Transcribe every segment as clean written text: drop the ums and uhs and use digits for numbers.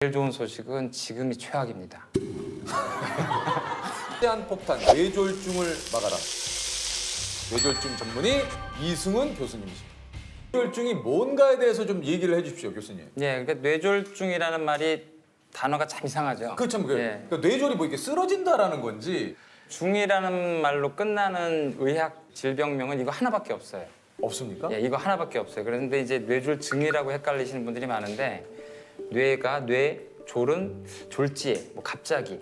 제일 좋은 소식은 지금이 최악입니다. 폭탄 뇌졸중을 막아라. 뇌졸중 전문의 이승훈 교수님이십니다. 뇌졸중이 뭔가에 대해서 좀 얘기를 해주십시오, 교수님. 예, 그러니까 뇌졸중이라는 말이 단어가 참 이상하죠. 그렇죠. 예. 그러니까 뇌졸이 뭐 이렇게 쓰러진다라는 건지 중이라는 말로 끝나는 의학 질병명은 이거 하나밖에 없어요. 없습니까? 예, 이거 하나밖에 없어요. 그런데 이제 뇌졸증이라고 헷갈리시는 분들이 많은데 뇌졸은 졸지에 뭐 갑자기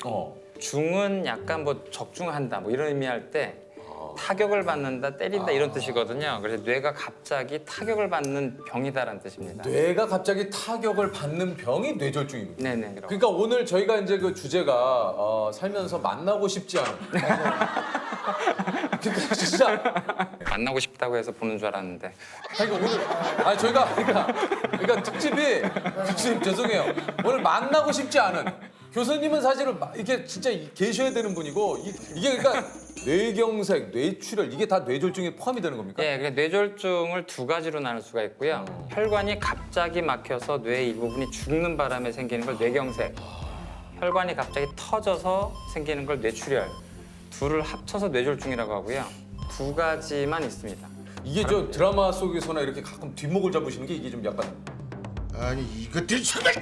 중은 약간 뭐 적중한다 뭐 이런 의미할 때 타격을 받는다 때린다 이런 뜻이거든요. 그래서 뇌가 갑자기 타격을 받는 병이다라는 뜻입니다. 뇌가 갑자기 타격을 받는 병이 뇌졸중입니다. 네네. 그러니까 오늘 저희가 이제 그 주제가 살면서 만나고 싶지 않은. 그러니까 진짜. 만나고 싶다고 해서 보는 줄 알았는데. 그러니까 오늘 저희가 그러니까 특집이 교수님 죄송해요. 오늘 만나고 싶지 않은 교수님은 사실은 이게 진짜 계셔야 되는 분이고 이게 그러니까 뇌경색, 뇌출혈 이게 다 뇌졸중에 포함이 되는 겁니까? 예, 그래서 뇌졸중을 두 가지로 나눌 수가 있고요. 혈관이 갑자기 막혀서 뇌의 일부분이 죽는 바람에 생기는 걸 뇌경색, 혈관이 갑자기 터져서 생기는 걸 뇌출혈. 둘을 합쳐서 뇌졸중이라고 하고요. 두 가지만 있습니다. 이게 저 드라마 속에서나 이렇게 가끔 뒷목을 잡으시는 게 이게 좀 약간 아니 이것들이 정말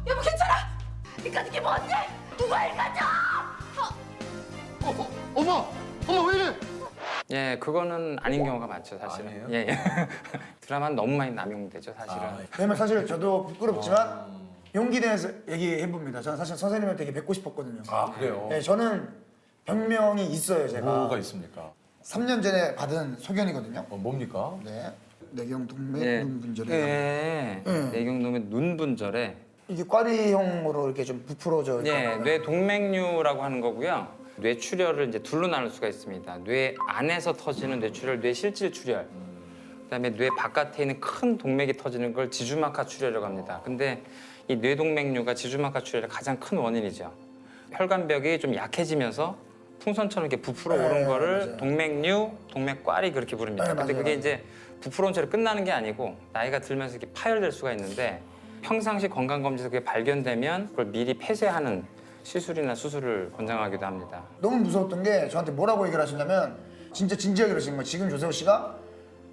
여보 괜찮아? 이까짓 뭔데? 누가 이까져? 어머 왜 이래? 예, 그거는 아닌 경우가 많죠, 사실은. 아니에요? 예, 예. 드라마는 너무 많이 남용되죠, 사실은. 왜냐면 사실 저도 부끄럽지만 용기 내서 얘기해봅니다. 저는 사실 선생님을 되게 뵙고 싶었거든요. 아 그래요? 네, 저는 병명이 있어요, 제가. 뭐가 있습니까? 3년 전에 받은 소견이거든요. 뭡니까? 네. 뇌경동맥 예. 눈분절에 예. 뇌경동맥 눈분절에 이게 꽈리형으로 이렇게 좀 부풀어져 예, 있거든요. 뇌동맥류라고 하는 거고요. 뇌출혈을 이제 둘로 나눌 수가 있습니다. 뇌 안에서 터지는 뇌출혈, 뇌실질출혈. 그다음에 뇌 바깥에 있는 큰 동맥이 터지는 걸 지주막하 출혈이라고 합니다. 근데 이 뇌동맥류가 지주막하 출혈의 가장 큰 원인이죠. 혈관벽이 좀 약해지면서 풍선처럼 이렇게 부풀어 오른 거를 맞아요. 동맥류, 동맥꽈리 그렇게 부릅니다. 네, 근데 맞아요, 그게 맞아요. 이제 부풀어온 채로 끝나는 게 아니고 나이가 들면서 이렇게 파열될 수가 있는데 평상시 건강검진에서 그게 발견되면 그걸 미리 폐쇄하는 시술이나 수술을 권장하기도 합니다. 너무 무서웠던 게 저한테 뭐라고 얘기를 하시냐면 진짜 진지하게 그러시는 거예요. 지금 조세호 씨가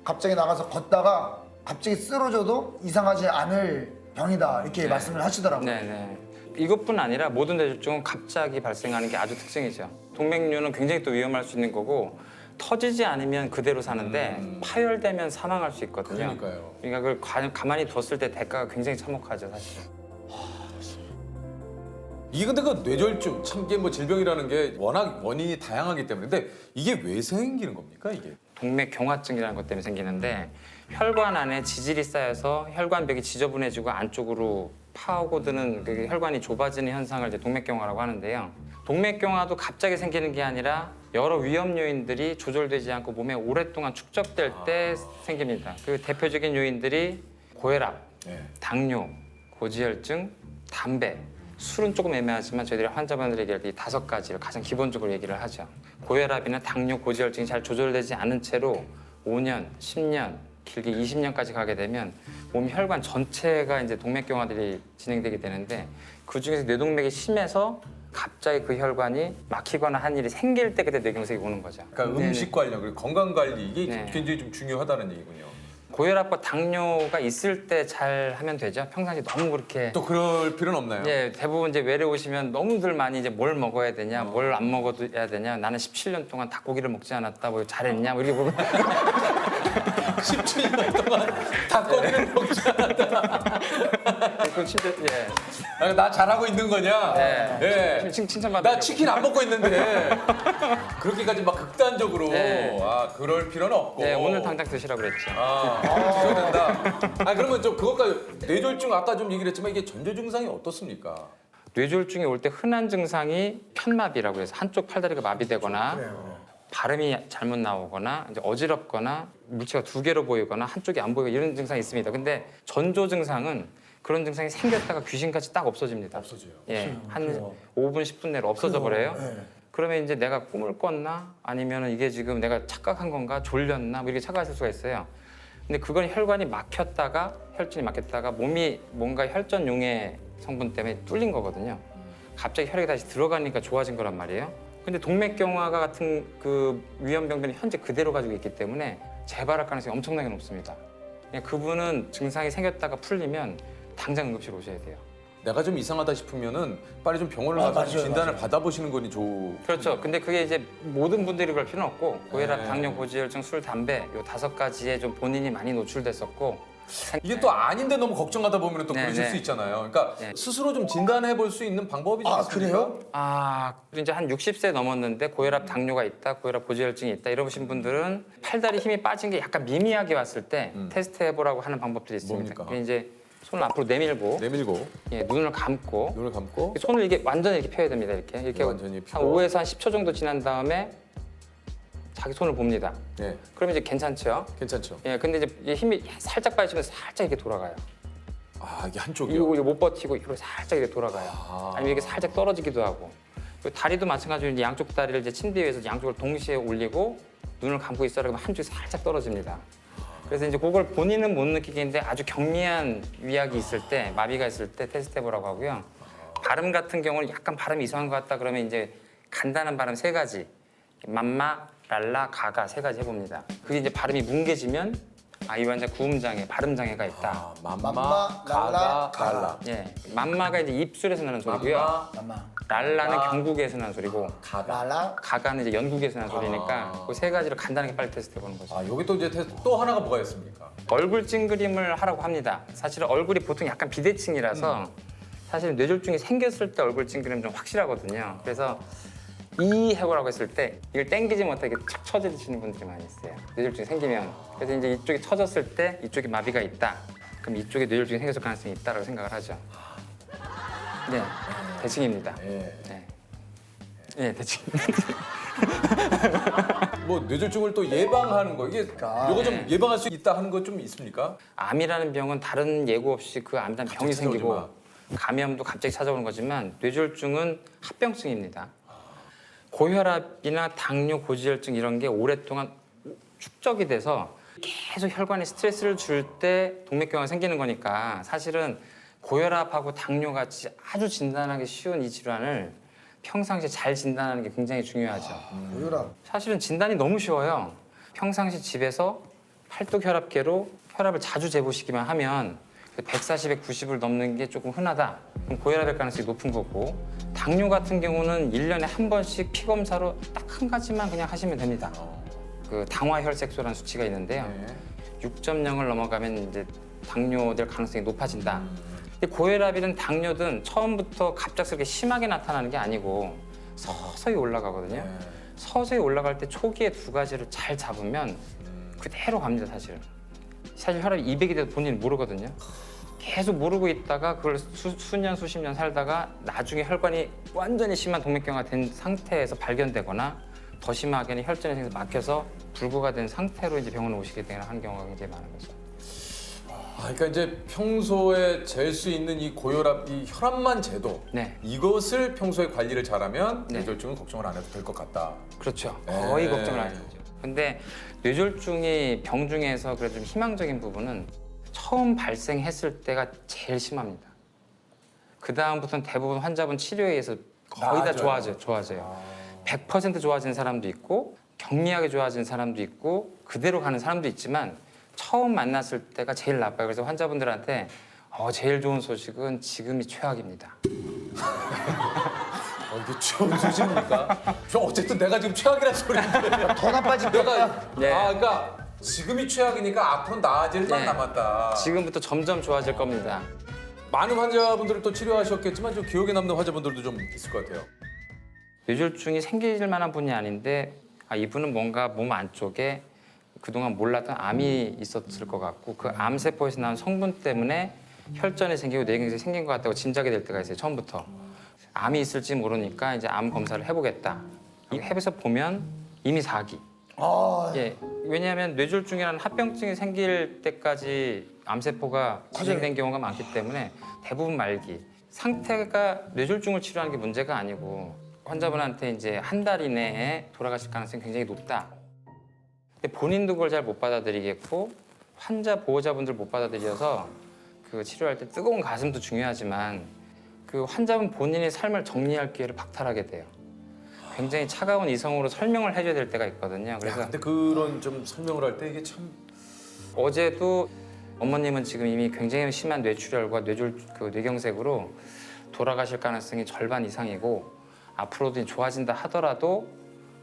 갑자기 나가서 걷다가 갑자기 쓰러져도 이상하지 않을 병이다 이렇게 말씀을 하시더라고요. 네네. 이것뿐 아니라 모든 뇌졸중은 갑자기 발생하는 게 아주 특징이죠. 동맥류는 굉장히 또 위험할 수 있는 거고 터지지 않으면 그대로 사는데 파열되면 사망할 수 있거든요. 그러니까요. 그러니까 그걸 가만히 뒀을 때 대가가 굉장히 참혹하죠, 사실. 이게 근데 그 뇌졸중 참 이게 뭐 질병이라는 게 워낙 원인이 다양하기 때문에 근데 이게 왜 생기는 겁니까 이게? 동맥경화증이라는 것 때문에 생기는데 혈관 안에 지질이 쌓여서 혈관벽이 지저분해지고 안쪽으로 파고드는 그 혈관이 좁아지는 현상을 이제 동맥경화라고 하는데요. 동맥경화도 갑자기 생기는 게 아니라 여러 위험 요인들이 조절되지 않고 몸에 오랫동안 축적될 때 생깁니다. 그 대표적인 요인들이 고혈압, 네. 당뇨, 고지혈증, 담배, 술은 조금 애매하지만 저희들이 환자분들에게 이 5가지를 가장 기본적으로 얘기를 하죠. 고혈압이나 당뇨, 고지혈증이 잘 조절되지 않은 채로 5년, 10년, 길게 20년까지 가게 되면 몸 혈관 전체가 이제 동맥경화들이 진행되게 되는데 그 중에서 뇌동맥이 심해서 갑자기 그 혈관이 막히거나 한 일이 생길 때 그때 뇌경색이 오는 거죠. 그러니까 네네. 음식 관련 그리고 건강 관리 이게 네. 굉장히 좀 중요하다는 얘기군요. 고혈압과 당뇨가 있을 때 잘 하면 되죠. 평상시 너무 그렇게 또 그럴 필요는 없나요? 예, 대부분 이제 외래 오시면 너무들 많이 이제 뭘 먹어야 되냐, 뭘 안 먹어도 해야 되냐. 나는 17년 동안 닭고기를 먹지 않았다. 뭐 잘했냐, 뭐 이렇게 물어보고 17년 동안 닭고기를 먹지 않았다. 그 진짜 예, 아, 나 잘하고 있는 거냐? 예. 칭찬받아. 나 치킨 안 먹고 있는데 그렇게까지 막 극단적으로 네. 그럴 필요는 없고. 네, 오늘 당장 드시라고 그랬죠. 드셔야 된다. 그러면 좀 그것까지 뇌졸중 아까 좀 얘기를 했지만 이게 전조 증상이 어떻습니까? 뇌졸중이 올 때 흔한 증상이 편마비라고 해서 한쪽 팔다리가 마비되거나 발음이 잘못 나오거나 이제 어지럽거나 물체가 2개로 보이거나 한쪽이 안 보이고 이런 증상이 있습니다. 근데 전조 증상은 그런 증상이 생겼다가 귀신같이 딱 없어집니다. 없어져요. 예, 한 5분, 10분 내로 없어져 버려요. 그러면 이제 내가 꿈을 꿨나? 아니면 이게 지금 내가 착각한 건가? 졸렸나? 뭐 이렇게 착각하실 수가 있어요. 근데 그건 혈관이 막혔다가 혈전이 막혔다가 몸이 뭔가 혈전용의 성분 때문에 뚫린 거거든요. 갑자기 혈액이 다시 들어가니까 좋아진 거란 말이에요. 근데 동맥경화 같은 그 위험병변이 현재 그대로 가지고 있기 때문에 재발할 가능성이 엄청나게 높습니다. 그냥 그분은 증상이 생겼다가 풀리면 당장 응급실 오셔야 돼요. 내가 좀 이상하다 싶으면은 빨리 좀 병원을 가서 맞아요, 진단을 맞아요. 받아보시는 거니 좋. 그렇죠. 근데 그게 이제 모든 분들이 그럴 필요는 없고 고혈압, 네. 당뇨, 고지혈증, 술, 담배 요 5가지에 좀 본인이 많이 노출됐었고 이게 또 아닌데 너무 걱정하다 보면 또 네, 그러실 네. 수 있잖아요. 그러니까 네. 스스로 좀 진단해 볼 수 있는 방법이 좀 아, 있습니까? 그래요? 이제 한 60세 넘었는데 고혈압, 당뇨가 있다, 고혈압, 고지혈증이 있다 이러신 분들은 팔다리 힘이 빠진 게 약간 미미하게 왔을 때 테스트 해보라고 하는 방법들이 있습니다. 뭡니까? 그게 이제 손을 앞으로 내밀고 내밀고 예, 눈을 감고 눈을 감고 손을 이게 완전히 이렇게 펴야 됩니다. 이렇게 완전히 펴. 한 5에서 한 10초 정도 지난 다음에 자기 손을 봅니다. 네, 그러면 이제 괜찮죠? 괜찮죠. 예, 근데 이제 이 힘이 살짝 빠지면 살짝 이렇게 돌아가요. 아 이게 한쪽이요. 이거 못 버티고 이렇게 살짝 이렇게 돌아가요. 아니면 이게 살짝 떨어지기도 하고. 그리고 다리도 마찬가지로 이제 양쪽 다리를 이제 침대 위에서 양쪽을 동시에 올리고 눈을 감고 있어라 그러면 한쪽이 살짝 떨어집니다. 그래서 이제 그걸 본인은 못 느끼겠는데 아주 경미한 위약이 있을 때, 마비가 있을 때 테스트 해보라고 하고요. 발음 같은 경우는 약간 발음이 이상한 것 같다 그러면 이제 간단한 발음 3가지. 맘마, 랄라, 가가 3가지 해봅니다. 그게 이제 발음이 뭉개지면 이 환자 구음장애, 발음장애가 있다. 아, 맘마, 맘마, 가가, 랄라, 갈라. 예, 맘마가 이제 입술에서 나는 소리고요. 맘마, 랄라는 맘마, 경국에서 나는 소리고 가가. 라라. 가가는 이제 연국에서 나는 소리니까 그 3가지를 간단하게 빨리 테스트 해보는 거죠. 아 여기 또 이제 테스트 또 하나가 뭐가 있습니까? 얼굴 찡그림을 하라고 합니다. 사실은 얼굴이 보통 약간 비대칭이라서 사실 뇌졸중이 생겼을 때 얼굴 찡그림은 좀 확실하거든요. 그래서 이 해보라고 했을 때 이걸 땡기지 못하게 척 처지시는 분들이 많이 있어요. 뇌졸중이 생기면. 그래서 이제 이쪽이 처졌을 때 이쪽에 마비가 있다. 그럼 이쪽에 뇌졸중이 생겼을 가능성이 있다라고 생각을 하죠. 네, 대칭입니다. 예. 네, 네 대칭. 뭐 뇌졸중을 또 예방하는 거 이게 요거 좀 네. 예방할 수 있다 하는 거 좀 있습니까? 암이라는 병은 다른 예고 없이 그 암이라는 병이 찾아오지 생기고 마. 감염도 갑자기 찾아오는 거지만 뇌졸중은 합병증입니다. 고혈압이나 당뇨, 고지혈증 이런 게 오랫동안 축적이 돼서 계속 혈관에 스트레스를 줄 때 동맥경화가 생기는 거니까 사실은 고혈압하고 당뇨 같이 아주 진단하기 쉬운 이 질환을 평상시에 잘 진단하는 게 굉장히 중요하죠. 고혈압. 사실은 진단이 너무 쉬워요. 평상시 집에서 팔뚝혈압계로 혈압을 자주 재보시기만 하면 140에 90을 넘는 게 조금 흔하다. 그럼 고혈압일 가능성이 높은 거고 당뇨 같은 경우는 1년에 한 번씩 피검사로 딱 한 가지만 그냥 하시면 됩니다. 그 당화혈색소라는 수치가 있는데요. 네. 6.0을 넘어가면 이제 당뇨될 가능성이 높아진다. 근데 고혈압이든 당뇨든 처음부터 갑작스럽게 심하게 나타나는 게 아니고 서서히 올라가거든요. 네. 서서히 올라갈 때 초기에 2가지를 잘 잡으면 그대로 갑니다, 사실. 사실 혈압이 200이 돼도 본인이 모르거든요. 계속 모르고 있다가 그걸 수년, 수십 년 살다가 나중에 혈관이 완전히 심한 동맥경화가 된 상태에서 발견되거나 더 심하게는 혈전이 생겨서 막혀서 불구가 된 상태로 이제 병원에 오시게 되는 경우가 굉장히 많은 거죠. 그러니까 이제 평소에 잴 수 있는 이 고혈압, 이 혈압만 재도 네. 이것을 평소에 관리를 잘하면 네. 뇌졸중은 걱정을 안 해도 될 것 같다. 그렇죠. 거의 네. 걱정을 안 해야죠. 근데 뇌졸중이 병 중에서 그래도 좀 희망적인 부분은 처음 발생했을 때가 제일 심합니다. 그 다음부터는 대부분 환자분 치료에 의해서 거의 다 나아져요. 좋아져요. 100% 좋아지는 사람도 있고 경미하게 좋아지는 사람도 있고 그대로 가는 사람도 있지만 처음 만났을 때가 제일 나빠요. 그래서 환자분들한테 제일 좋은 소식은 지금이 최악입니다. 이게 좋은 소식입니까? 저 어쨌든 내가 지금 최악이라는 소리인데 더 나빠질 내가 네. 그러니까 지금이 최악이니까 앞으로 나아질 만 네. 남았다. 지금부터 점점 좋아질 겁니다. 많은 환자분들을 또 치료하셨겠지만 좀 기억에 남는 환자분들도 좀 있을 것 같아요. 뇌졸중이 생길 만한 분이 아닌데 이분은 뭔가 몸 안쪽에 그동안 몰랐던 암이 있었을 것 같고 그 암세포에서 나온 성분 때문에 혈전이 생기고 뇌경색이 생긴 것 같다고 짐작이 될 때가 있어요. 처음부터. 암이 있을지 모르니까 이제 암 검사를 해보겠다. 이 해서 보면 이미 4기. 예, 왜냐하면 뇌졸중이라는 합병증이 생길 때까지 암세포가 진행된 경우가 많기 때문에 대부분 말기. 상태가 뇌졸중을 치료하는 게 문제가 아니고 환자분한테 이제 한 달 이내에 돌아가실 가능성이 굉장히 높다. 근데 본인도 그걸 잘 못 받아들이겠고 환자 보호자분들 못 받아들여서 그 치료할 때 뜨거운 가슴도 중요하지만 그 환자분 본인의 삶을 정리할 기회를 박탈하게 돼요. 굉장히 차가운 이성으로 설명을 해줘야 될 때가 있거든요. 그래서 근데 그런 좀 설명을 할 때 이게 참 어제도 어머님은 지금 이미 굉장히 심한 뇌출혈과 뇌경색으로 돌아가실 가능성이 절반 이상이고 앞으로도 좋아진다 하더라도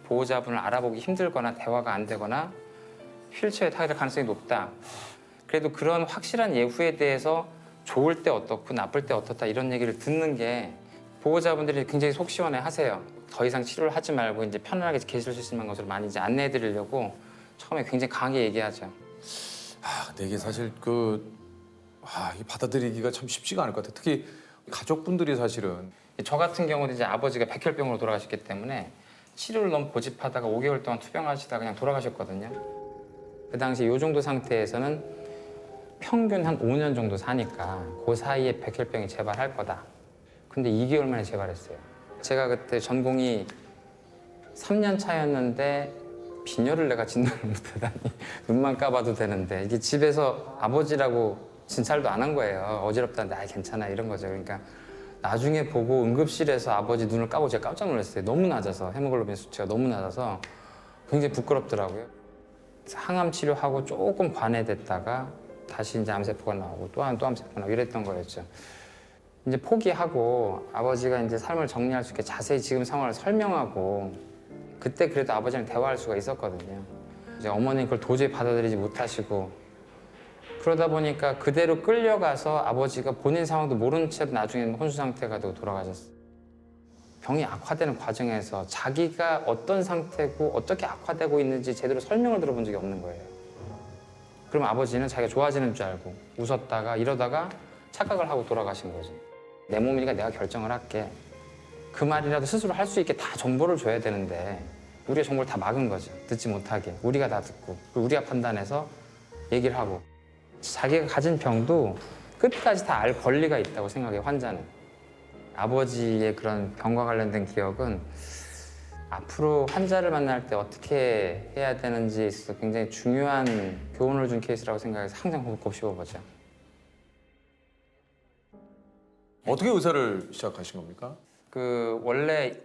보호자분을 알아보기 힘들거나 대화가 안 되거나 휠체어에 타게 될 가능성이 높다. 그래도 그런 확실한 예후에 대해서 좋을 때 어떻고 나쁠 때 어떻다 이런 얘기를 듣는 게 보호자분들이 굉장히 속 시원해 하세요. 더 이상 치료를 하지 말고 이제 편안하게 계실 수 있는 것으로 많이 이제 안내해 드리려고 처음에 굉장히 강하게 얘기하죠. 근데 이게 사실 이게 받아들이기가 참 쉽지가 않을 것 같아요. 특히 가족분들이 사실은 저 같은 경우도 이제 아버지가 백혈병으로 돌아가셨기 때문에 치료를 너무 고집하다가 5개월 동안 투병하시다가 그냥 돌아가셨거든요. 그 당시 이 정도 상태에서는 평균 한 5년 정도 사니까 그 사이에 백혈병이 재발할 거다. 근데 2개월 만에 재발했어요. 제가 그때 전공이 3년 차였는데 빈혈을 내가 진단을 못하다니 눈만 까봐도 되는데 이게 집에서 아버지라고 진찰도 안 한 거예요. 어지럽다는데 괜찮아 이런 거죠. 그러니까 나중에 보고 응급실에서 아버지 눈을 까고 제가 깜짝 놀랐어요. 너무 낮아서 헤모글로빈 수치가 너무 낮아서 굉장히 부끄럽더라고요. 항암 치료하고 조금 관해됐다가 다시 이제 암세포가 나오고 또 암세포가 나오고 이랬던 거였죠. 이제 포기하고 아버지가 이제 삶을 정리할 수 있게 자세히 지금 상황을 설명하고 그때 그래도 아버지랑 대화할 수가 있었거든요. 이제 어머니 그걸 도저히 받아들이지 못하시고 그러다 보니까 그대로 끌려가서 아버지가 본인 상황도 모른 채로 나중에는 혼수 상태가 되고 돌아가셨어요. 병이 악화되는 과정에서 자기가 어떤 상태고 어떻게 악화되고 있는지 제대로 설명을 들어본 적이 없는 거예요. 그럼 아버지는 자기가 좋아지는 줄 알고 웃었다가 이러다가 착각을 하고 돌아가신 거죠. 내 몸이니까 내가 결정을 할게. 그 말이라도 스스로 할 수 있게 다 정보를 줘야 되는데 우리가 정보를 다 막은 거죠. 듣지 못하게. 우리가 다 듣고 그리고 우리가 판단해서 얘기를 하고 자기가 가진 병도 끝까지 다 알 권리가 있다고 생각해요. 환자는. 아버지의 그런 병과 관련된 기억은 앞으로 환자를 만날 때 어떻게 해야 되는지에 있어서 굉장히 중요한 교훈을 준 케이스라고 생각해서 항상 곱씹어보죠. 어떻게 의사를 시작하신 겁니까? 원래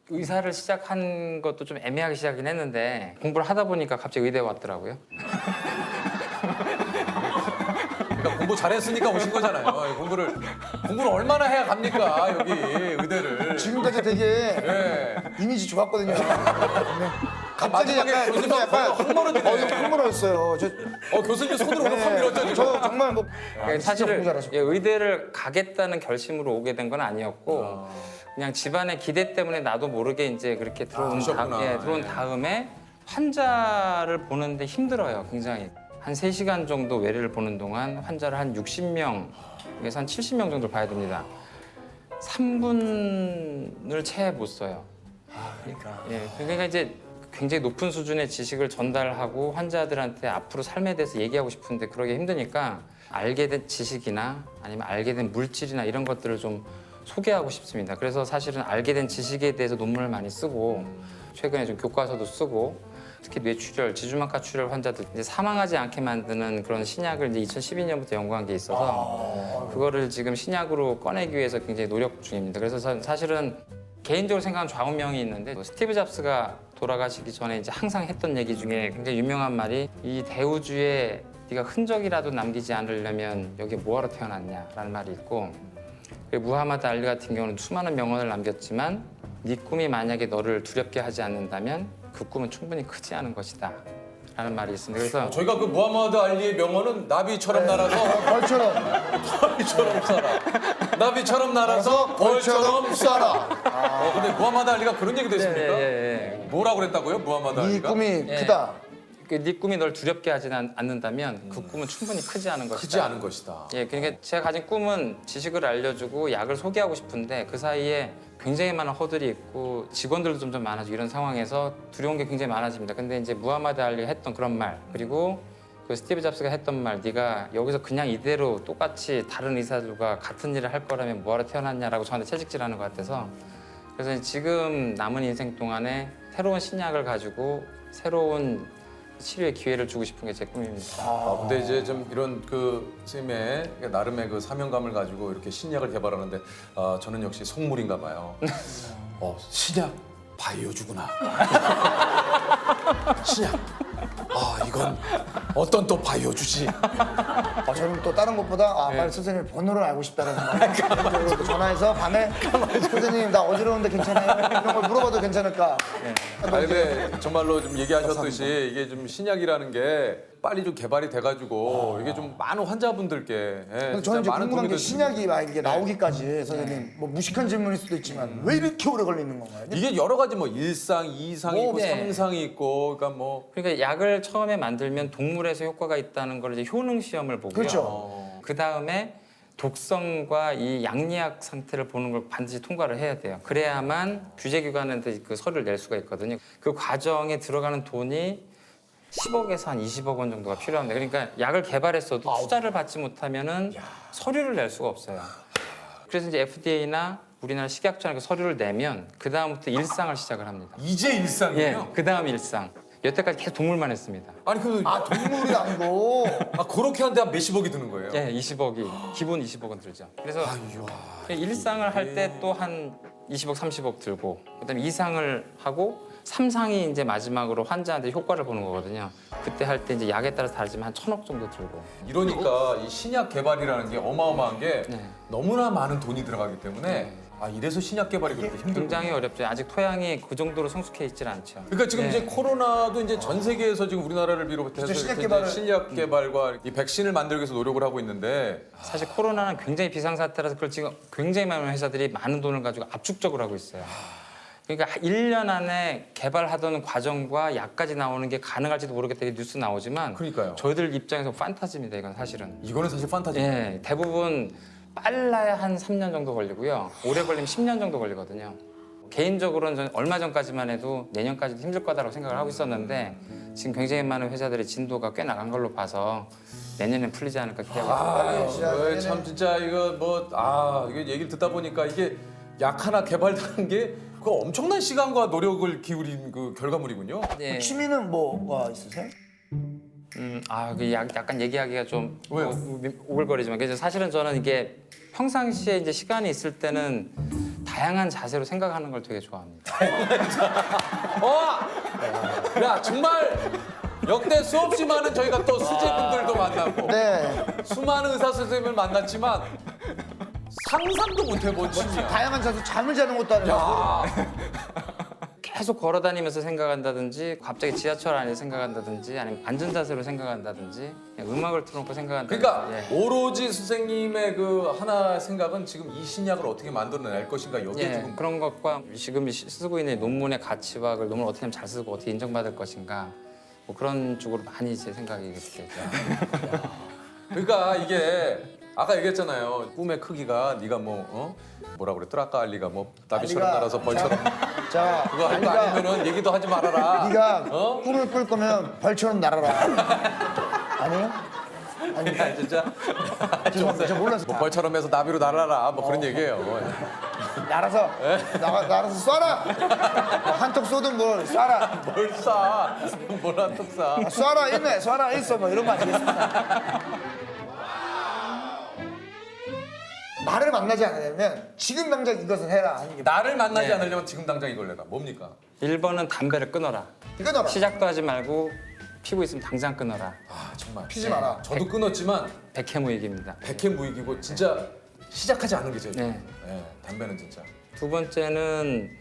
의사를 시작한 것도 좀 애매하게 시작이긴 했는데 공부를 하다 보니까 갑자기 의대에 왔더라고요. 그러니까 공부 잘했으니까 오신 거잖아요. 공부를 얼마나 해야 갑니까 여기 의대를. 지금까지 되게 예. 이미지 좋았거든요. 근데 갑자기 마지막에 약간 교수님 근데 약간 헛물어지네. 헛물어졌어요. 교수님 손으로 오늘 확 밀었죠 지금. 저 정말 뭐 진짜 사실은 공부 잘하셨고. 의대를 가겠다는 결심으로 오게 된 건 아니었고 그냥 집안의 기대 때문에 나도 모르게 이제 그렇게 그러셨구나. 들어온 다음에 환자를 보는데 힘들어요, 굉장히. 한 3시간 정도 외래를 보는 동안 환자를 한 60명에서 한 70명 정도 봐야 됩니다. 3분을 채 못 써요. 그러니까 이제 굉장히 높은 수준의 지식을 전달하고 환자들한테 앞으로 삶에 대해서 얘기하고 싶은데 그러기 힘드니까 알게 된 지식이나 아니면 알게 된 물질이나 이런 것들을 좀 소개하고 싶습니다. 그래서 사실은 알게 된 지식에 대해서 논문을 많이 쓰고 최근에 좀 교과서도 쓰고 특히 뇌출혈, 지주막하 출혈 환자들 이제 사망하지 않게 만드는 그런 신약을 이제 2012년부터 연구한 게 있어서 그거를 지금 신약으로 꺼내기 위해서 굉장히 노력 중입니다. 그래서 사실은 개인적으로 생각하는 좌우명이 있는데 스티브 잡스가 돌아가시기 전에 이제 항상 했던 얘기 중에 굉장히 유명한 말이 이 대우주에 네가 흔적이라도 남기지 않으려면 여기 뭐하러 태어났냐라는 말이 있고 무하마드 알리 같은 경우는 수많은 명언을 남겼지만 네 꿈이 만약에 너를 두렵게 하지 않는다면 그 꿈은 충분히 크지 않은 것이다 라는 말이 있습니다. 그래서 저희가 그 무하마드 알리의 명언은 나비처럼 날아서 벌처럼 벌처럼 살아. 나비처럼 날아서 벌처럼 쏴라. 근데 무하마드 알리가 그런 얘기도 했습니까? 뭐라고 그랬다고요? 무하마드 이 알리가? 꿈이 크다. 네 꿈이 널 두렵게 하지 않는다면 그 꿈은 충분히 크지 않은 것이다. 크지 않은 것이다. 그러니까 제가 가진 꿈은 지식을 알려주고 약을 소개하고 싶은데 그 사이에 굉장히 많은 허들이 있고 직원들도 점점 많아지고 이런 상황에서 두려운 게 굉장히 많아집니다. 근데 이제 무하마드 알리가 했던 그런 말 그리고 그 스티브 잡스가 했던 말 네가 여기서 그냥 이대로 똑같이 다른 의사들과 같은 일을 할 거라면 뭐하러 태어났냐라고 저한테 채찍질하는 것 같아서 그래서 지금 남은 인생 동안에 새로운 신약을 가지고 새로운 치료의 기회를 주고 싶은 게 제 꿈입니다. 근데 이제 좀 이런 그 선생님의 나름의 그 사명감을 가지고 이렇게 신약을 개발하는데 저는 역시 속물인가 봐요. 신약 바이오주구나. 신약. 이건 어떤 또 바이오주지. 저는 또 다른 것보다 빨리 선생님 번호를 알고 싶다는 생각이 또 전화해서 밤에 선생님 나 어지러운데 괜찮아요? 이런 걸 물어봐도 괜찮을까? 아니 근데 정말로 좀 얘기하셨듯이 이게 좀 신약이라는 게 빨리 좀 개발이 돼가지고 이게 좀 많은 환자분들께 근데 저는 이제 궁금한 게 신약이 만약에 나오기까지 선생님 뭐 무식한 질문일 수도 있지만 왜 이렇게 오래 걸리는 건가요? 이게 여러 가지 뭐 1상, 2상이 있고 네. 3상이 있고 그러니까 뭐 그러니까 약을 처음에 만들면 동물에서 효과가 있다는 걸 이제 효능 시험을 보고요. 그렇죠. 그 다음에 독성과 이 양리학 상태를 보는 걸 반드시 통과를 해야 돼요. 그래야만 규제기관한테 그 서류를 낼 수가 있거든요. 그 과정에 들어가는 돈이 10억에서 한 20억 원 정도가 필요합니다. 그러니까 약을 개발했어도 투자를 받지 못하면은 서류를 낼 수가 없어요. 그래서 이제 FDA나 우리나라 식약처나 그 서류를 내면 그 다음부터 일상을 시작을 합니다. 이제 예, 일상이에요? 그 다음 일상. 여태까지 계속 동물만 했습니다. 아니 그 동물이 아니고 그렇게 하는데 한 몇십억이 드는 거예요? 예, 20억이 기본 20억은 들죠. 그래서 일상을 할 때 또 한 20억, 30억 들고 그다음에 2상을 하고 3상이 이제 마지막으로 환자한테 효과를 보는 거거든요. 그때 할 때 이제 약에 따라서 다르지만 한 1,000억 정도 들고. 이러니까 이 신약 개발이라는 게 어마어마한 게 네. 너무나 많은 돈이 들어가기 때문에 이래서 신약 개발이 그렇게 힘들고 굉장히 어렵죠. 아직 토양이 그 정도로 성숙해 있질 않죠. 그러니까 지금 네. 이제 코로나도 이제 전 세계에서 지금 우리나라를 비롯해서 진짜 신약 이렇게 이제 개발을- 신약 개발과 이 백신을 만들기 위해서 노력을 하고 있는데 사실 코로나는 굉장히 비상사태라서 그걸 지금 굉장히 많은 회사들이 많은 돈을 가지고 압축적으로 하고 있어요. 그러니까 1년 안에 개발하던 과정과 약까지 나오는 게 가능할지도 모르겠다 이 뉴스 나오지만 그러니까요. 저희들 입장에서 판타지입니다. 이건 사실은. 이거는 사실 판타지. 예, 대부분 빨라야 한 3년 정도 걸리고요. 오래 걸리면 10년 정도 걸리거든요. 개인적으로는 저는 얼마 전까지만 해도 내년까지도 힘들 거다라고 생각을 하고 있었는데 지금 굉장히 많은 회사들의 진도가 꽤 나간 걸로 봐서 내년엔 풀리지 않을까 기대하고 있습니다. 참 진짜 이거 이게 얘기를 듣다 보니까 이게 약 하나 개발하는 게 그 엄청난 시간과 노력을 기울인 그 결과물이군요. 예. 취미는 뭐가 있으세요? 약간 얘기하기가 좀 왜요? 오글거리지만 그래서 사실은 저는 이게 평상시에 이제 시간이 있을 때는 다양한 자세로 생각하는 걸 되게 좋아합니다. 야 정말 역대 수없이 많은 저희가 또 수제분들도 만나고 네. 수많은 의사 선생님을 만났지만 상상도 못 해본 취미야. 다양한 자세 잠을 자는 것도 아니고 계속 걸어 다니면서 생각한다든지 갑자기 지하철 안에서 생각한다든지 아니면 앉은 자세로 생각한다든지 그냥 음악을 틀어놓고 생각한다든지 그러니까 예. 오로지 선생님의 그 하나 생각은 지금 이 신약을 어떻게 만들어낼 것인가 여기에 예, 지금 그런 것과 지금 쓰고 있는 논문의 가치와 그걸 논문을 어떻게 하면 잘 쓰고 어떻게 인정받을 것인가 뭐 그런 쪽으로 많이 제 생각이 되죠. 그러니까 이게 아까 얘기했잖아요. 꿈의 크기가 네가 뭐라 그랬더라? 아까 알리가 뭐 나비처럼 알리가- 날아서 벌처럼 자, 그거 할 거 알리가 아니면은 얘기도 하지 말아라. 네가 어? 꿈을 꿀 거면 벌처럼 날아라. 아니에요? 야, 진짜 죄송합니다. 저 몰라서. 뭐 벌처럼 해서 나비로 날아라 뭐 그런 얘기예요. 날아서 날아서 쏴라. 한턱 쏘든 뭘 쏴라. 뭘 쏴? 뭘 한턱 쏴? 쏴라 있네. 쏴라 있어. 뭐 이런 거 아니겠습니까? 나를 만나지 않으려면 지금 당장 이것을 해라 하는 게 나를 만나지 네. 않으려면 지금 당장 이걸 내라. 뭡니까? 1번은 담배를 끊어라. 끊어라. 시작도 하지 말고 피고 있으면 당장 끊어라. 아 정말. 피지 마라. 저도 끊었지만 백해무익입니다. 백해무익이고 진짜 시작하지 않은 게 제일 좋아요. 네. 네, 담배는 진짜. 두 번째는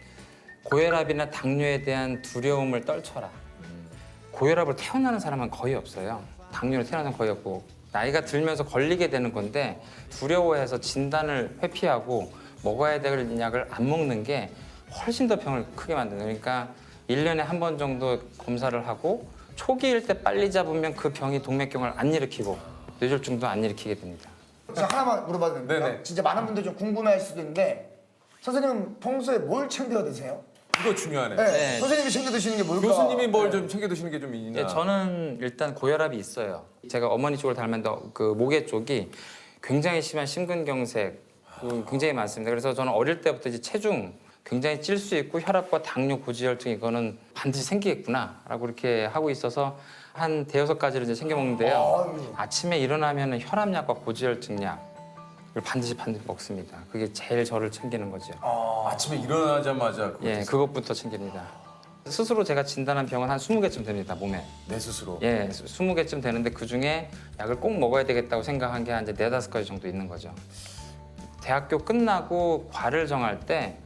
고혈압이나 당뇨에 대한 두려움을 떨쳐라. 고혈압으로 태어나는 사람은 거의 없어요. 당뇨로 태어나는 사람은 거의 없고 나이가 들면서 걸리게 되는 건데 두려워해서 진단을 회피하고 먹어야 될 약을 안 먹는 게 훨씬 더 병을 크게 만드는 거예요. 그러니까 1년에 한 번 정도 검사를 하고 초기일 때 빨리 잡으면 그 병이 동맥경화를 안 일으키고 뇌졸중도 안 일으키게 됩니다. 저 하나만 물어봐도 됩니까? 네네. 진짜 많은 분들이 좀 궁금해할 수도 있는데 선생님은 평소에 뭘 챙겨 드세요? 이거 중요하네. 네. 네. 선생님이 챙겨 드시는 게 뭘까? 교수님이 뭘 좀 챙겨 드시는 게 좀 있나? 예, 저는 일단 고혈압이 있어요. 제가 어머니 쪽을 닮았는데 그 목에 쪽이 굉장히 심한 심근경색 굉장히 많습니다. 그래서 저는 어릴 때부터 이제 체중 굉장히 찔 수 있고 혈압과 당뇨 고지혈증 이거는 반드시 생기겠구나라고 이렇게 하고 있어서 한 대여섯 가지를 이제 챙겨 먹는데요. 아침에 일어나면 혈압약과 고지혈증약을 반드시 먹습니다. 그게 제일 저를 챙기는 거죠. 아침에 일어나자마자 그거 예, 그것부터 챙깁니다. 스스로 제가 진단한 병은 한 20개쯤 됩니다, 몸에. 내 스스로. 예, 20개쯤 되는데 그중에 약을 꼭 먹어야 되겠다고 생각한 게 한 이제 4-5가지 정도 있는 거죠. 대학교 끝나고 과를 정할 때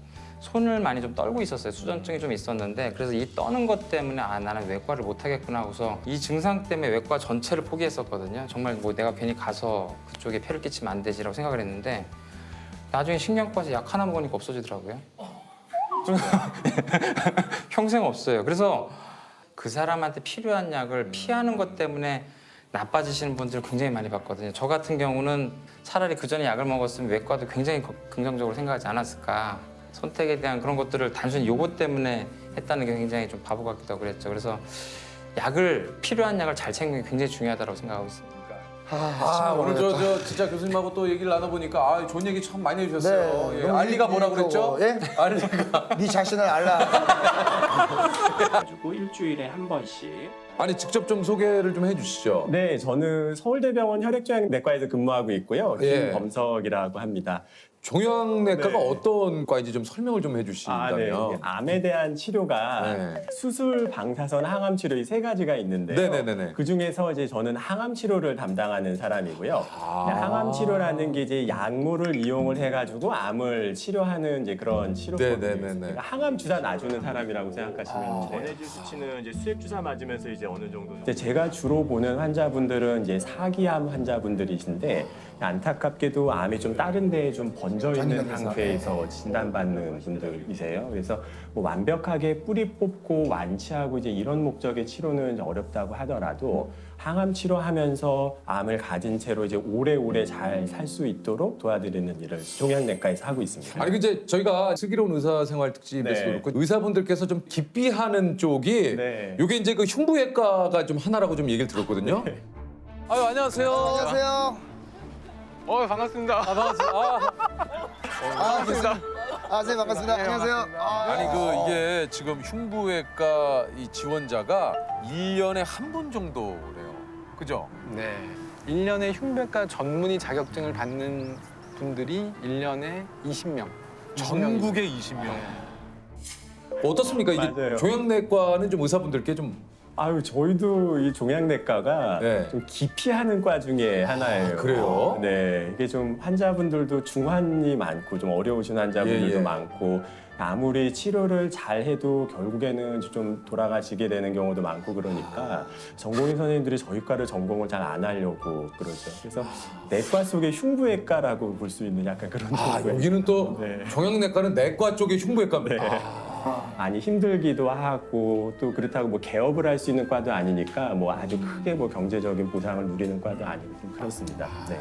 손을 많이 좀 떨고 있었어요. 수전증이 좀 있었는데 그래서 이 떠는 것 때문에 아 나는 외과를 못 하겠구나 하고서 이 증상 때문에 외과 전체를 포기했었거든요. 정말 뭐 내가 괜히 가서 그쪽에 폐를 끼치면 안 되지라고 생각을 했는데 나중에 신경과에서 약 하나 먹으니까 없어지더라고요. 평생 없어요. 그래서 그 사람한테 필요한 약을 피하는 것 때문에 나빠지시는 분들 굉장히 많이 봤거든요. 저 같은 경우는 차라리 그 전에 약을 먹었으면 외과도 굉장히 긍정적으로 생각하지 않았을까. 선택에 대한 그런 것들을 단순히 요것 때문에 했다는 게 굉장히 좀 바보 같기도 하고 그랬죠. 그래서 필요한 약을 잘 챙기는 게 굉장히 중요하다고 생각하고 있습니다. 오늘 저 진짜 교수님하고 또 얘기를 나눠보니까 좋은 얘기 참 많이 해주셨어요. 네, 예, 너무 알리가 뭐라 그랬죠? 예? 알리가. 네 자신을 알라. 가지고 일주일에 한 번씩. 아니 직접 좀 소개를 좀 해주시죠. 네, 저는 서울대병원 혈액종양내과에서 근무하고 있고요. 예. 김범석이라고 합니다. 종양내과가 네. 어떤 과인지 좀 설명을 좀 네. 해주신다면. 암에 대한 치료가 네. 수술, 방사선, 항암 치료 이 세 가지가 있는데요. 네네네네. 그 중에서 이제 저는 항암 치료를 담당하는 사람이고요. 아. 근데 항암 치료라는 게 이제 약물을 이용을 해가지고 암을 치료하는 이제 그런 치료법이에요. 네네네네. 그러니까 항암 주사 놔주는 사람이라고 생각하시면 돼요. 전해질 수치는 이제 수액 주사 맞으면서 이제 어느 정도. 근데 제가 주로 보는 환자분들은 이제 사기암 환자분들이신데 안타깝게도 암이 좀 다른 데에 좀 번져 있는 전이면서. 상태에서 진단받는 분들이세요. 그래서 뭐 완벽하게 뿌리 뽑고 완치하고 이제 이런 목적의 치료는 어렵다고 하더라도 항암 치료하면서 암을 가진 채로 이제 오래오래 잘 살 수 있도록 도와드리는 일을 종양내과에서 하고 있습니다. 아니 이제 저희가 슬기로운 의사생활 특집에서도 네. 그렇고 의사분들께서 좀 기피하는 쪽이 네. 이게 이제 그 흉부외과가 좀 하나라고 좀 얘기를 들었거든요. 아유 안녕하세요. 안녕하세요. 반갑습니다. 반갑습니다. 선생님 반갑습니다. 안녕하세요. 아니 그 이게 지금 흉부외과 이 지원자가 1년에 한 분 정도래요. 그죠? 네. 1년에 흉부외과 전문의 자격증을 받는 분들이 1년에 20명. 전국에 20명. 어떻습니까? 이게 맞아요. 종양내과는 좀 의사분들께 좀 아유, 저희도 이 종양내과가 네. 좀 기피하는 과 중에 하나예요. 그래요? 네. 이게 좀 환자분들도 중환이 많고 좀 어려우신 환자분들도 예, 예. 많고 아무리 치료를 잘 해도 결국에는 좀 돌아가시게 되는 경우도 많고 그러니까 전공의 선생님들이 저희 과를 전공을 잘 안 하려고 그러죠. 그래서 내과 속의 흉부외과라고 볼 수 있는 약간 그런 정도의 여기는 또 네. 종양내과는 내과 쪽의 흉부외과입니다. 네. 많이 힘들기도 하고 또 그렇다고 뭐 개업을 할 수 있는 과도 아니니까 뭐 아주 크게 뭐 경제적인 보상을 누리는 과도 아니고 좀 그렇습니다. 네.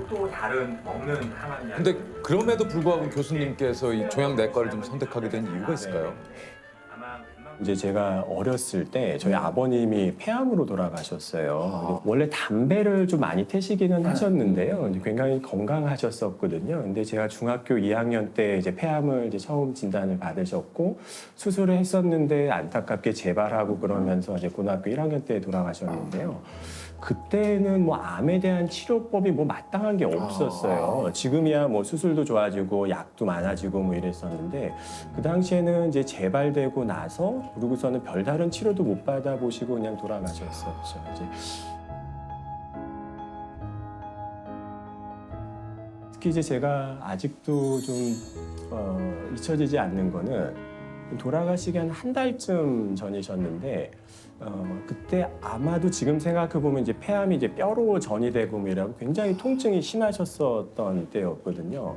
또 다른 없는 항암 약. 근데 그럼에도 불구하고 교수님께서 이 종양내과를 좀 선택하게 된 이유가 있을까요? 이제 제가 어렸을 때 저희 아버님이 폐암으로 돌아가셨어요. 원래 담배를 좀 많이 태시기는 하셨는데요. 이제 굉장히 건강하셨었거든요. 근데 제가 중학교 2학년 때 이제 폐암을 이제 처음 진단을 받으셨고 수술을 했었는데 안타깝게 재발하고 그러면서 이제 고등학교 1학년 때 돌아가셨는데요. 그때는 뭐 암에 대한 치료법이 뭐 마땅한 게 없었어요. 지금이야 뭐 수술도 좋아지고 약도 많아지고 뭐 이랬었는데 그 당시에는 이제 재발되고 나서 그러고서는 별다른 치료도 못 받아보시고 그냥 돌아가셨었죠. 이제 특히 이제 제가 아직도 좀 잊혀지지 않는 거는 돌아가시기 한 달쯤 전이셨는데 그때 아마도 지금 생각해보면 이제 폐암이 이제 뼈로 전이되고 뭐 이러고 굉장히 통증이 심하셨었던 때였거든요.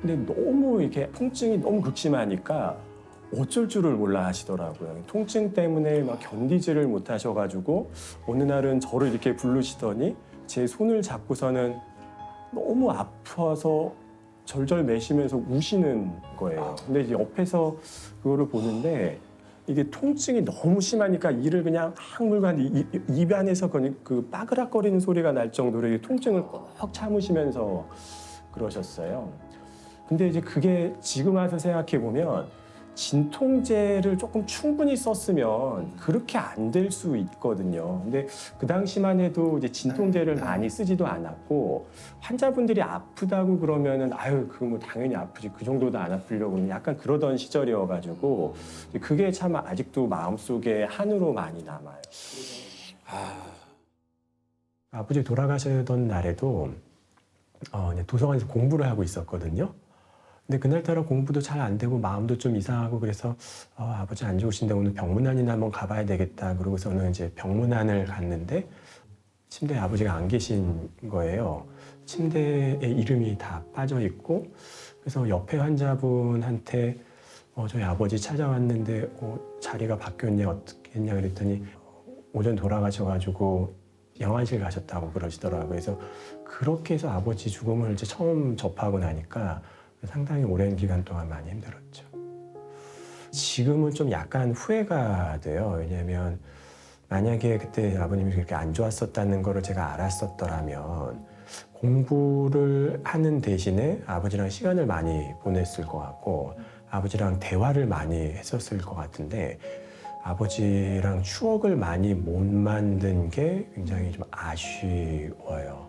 근데 너무 이렇게 통증이 너무 극심하니까 어쩔 줄을 몰라 하시더라고요. 통증 때문에 막 견디지를 못하셔가지고 어느 날은 저를 이렇게 부르시더니 제 손을 잡고서는 너무 아파서 절절 매시면서 우시는 거예요. 근데 이제 옆에서 그거를 보는데 이게 통증이 너무 심하니까 이를 그냥 악물고 입 안에서 그 빠그락거리는 소리가 날 정도로 이 통증을 꼭 참으시면서 그러셨어요. 근데 이제 그게 지금 와서 생각해 보면 진통제를 조금 충분히 썼으면 그렇게 안 될 수 있거든요. 근데 그 당시만 해도 이제 진통제를 많이 쓰지도 않았고 환자분들이 아프다고 그러면은 아유 그거 뭐 당연히 아프지 그 정도도 안 아프려고 약간 그러던 시절이어가지고 그게 참 아직도 마음속에 한으로 많이 남아요. 아버지 돌아가시던 날에도 이제 도서관에서 공부를 하고 있었거든요. 근데 그날따라 공부도 잘 안 되고 마음도 좀 이상하고 그래서 아버지 안 좋으신데 오늘 병문안이나 한번 가봐야 되겠다. 그러고서는 이제 병문안을 갔는데 침대에 아버지가 안 계신 거예요. 침대에 이름이 다 빠져 있고 그래서 옆에 환자분한테 저희 아버지 찾아왔는데 자리가 바뀌었냐 어떻게 했냐 그랬더니 오전 돌아가셔가지고 영안실 가셨다고 그러시더라고요. 그래서 그렇게 해서 아버지 죽음을 이제 처음 접하고 나니까 상당히 오랜 기간 동안 많이 힘들었죠. 지금은 좀 약간 후회가 돼요. 왜냐하면 만약에 그때 아버님이 그렇게 안 좋았었다는 거를 제가 알았었더라면 공부를 하는 대신에 아버지랑 시간을 많이 보냈을 것 같고 아버지랑 대화를 많이 했었을 것 같은데 아버지랑 추억을 많이 못 만든 게 굉장히 좀 아쉬워요.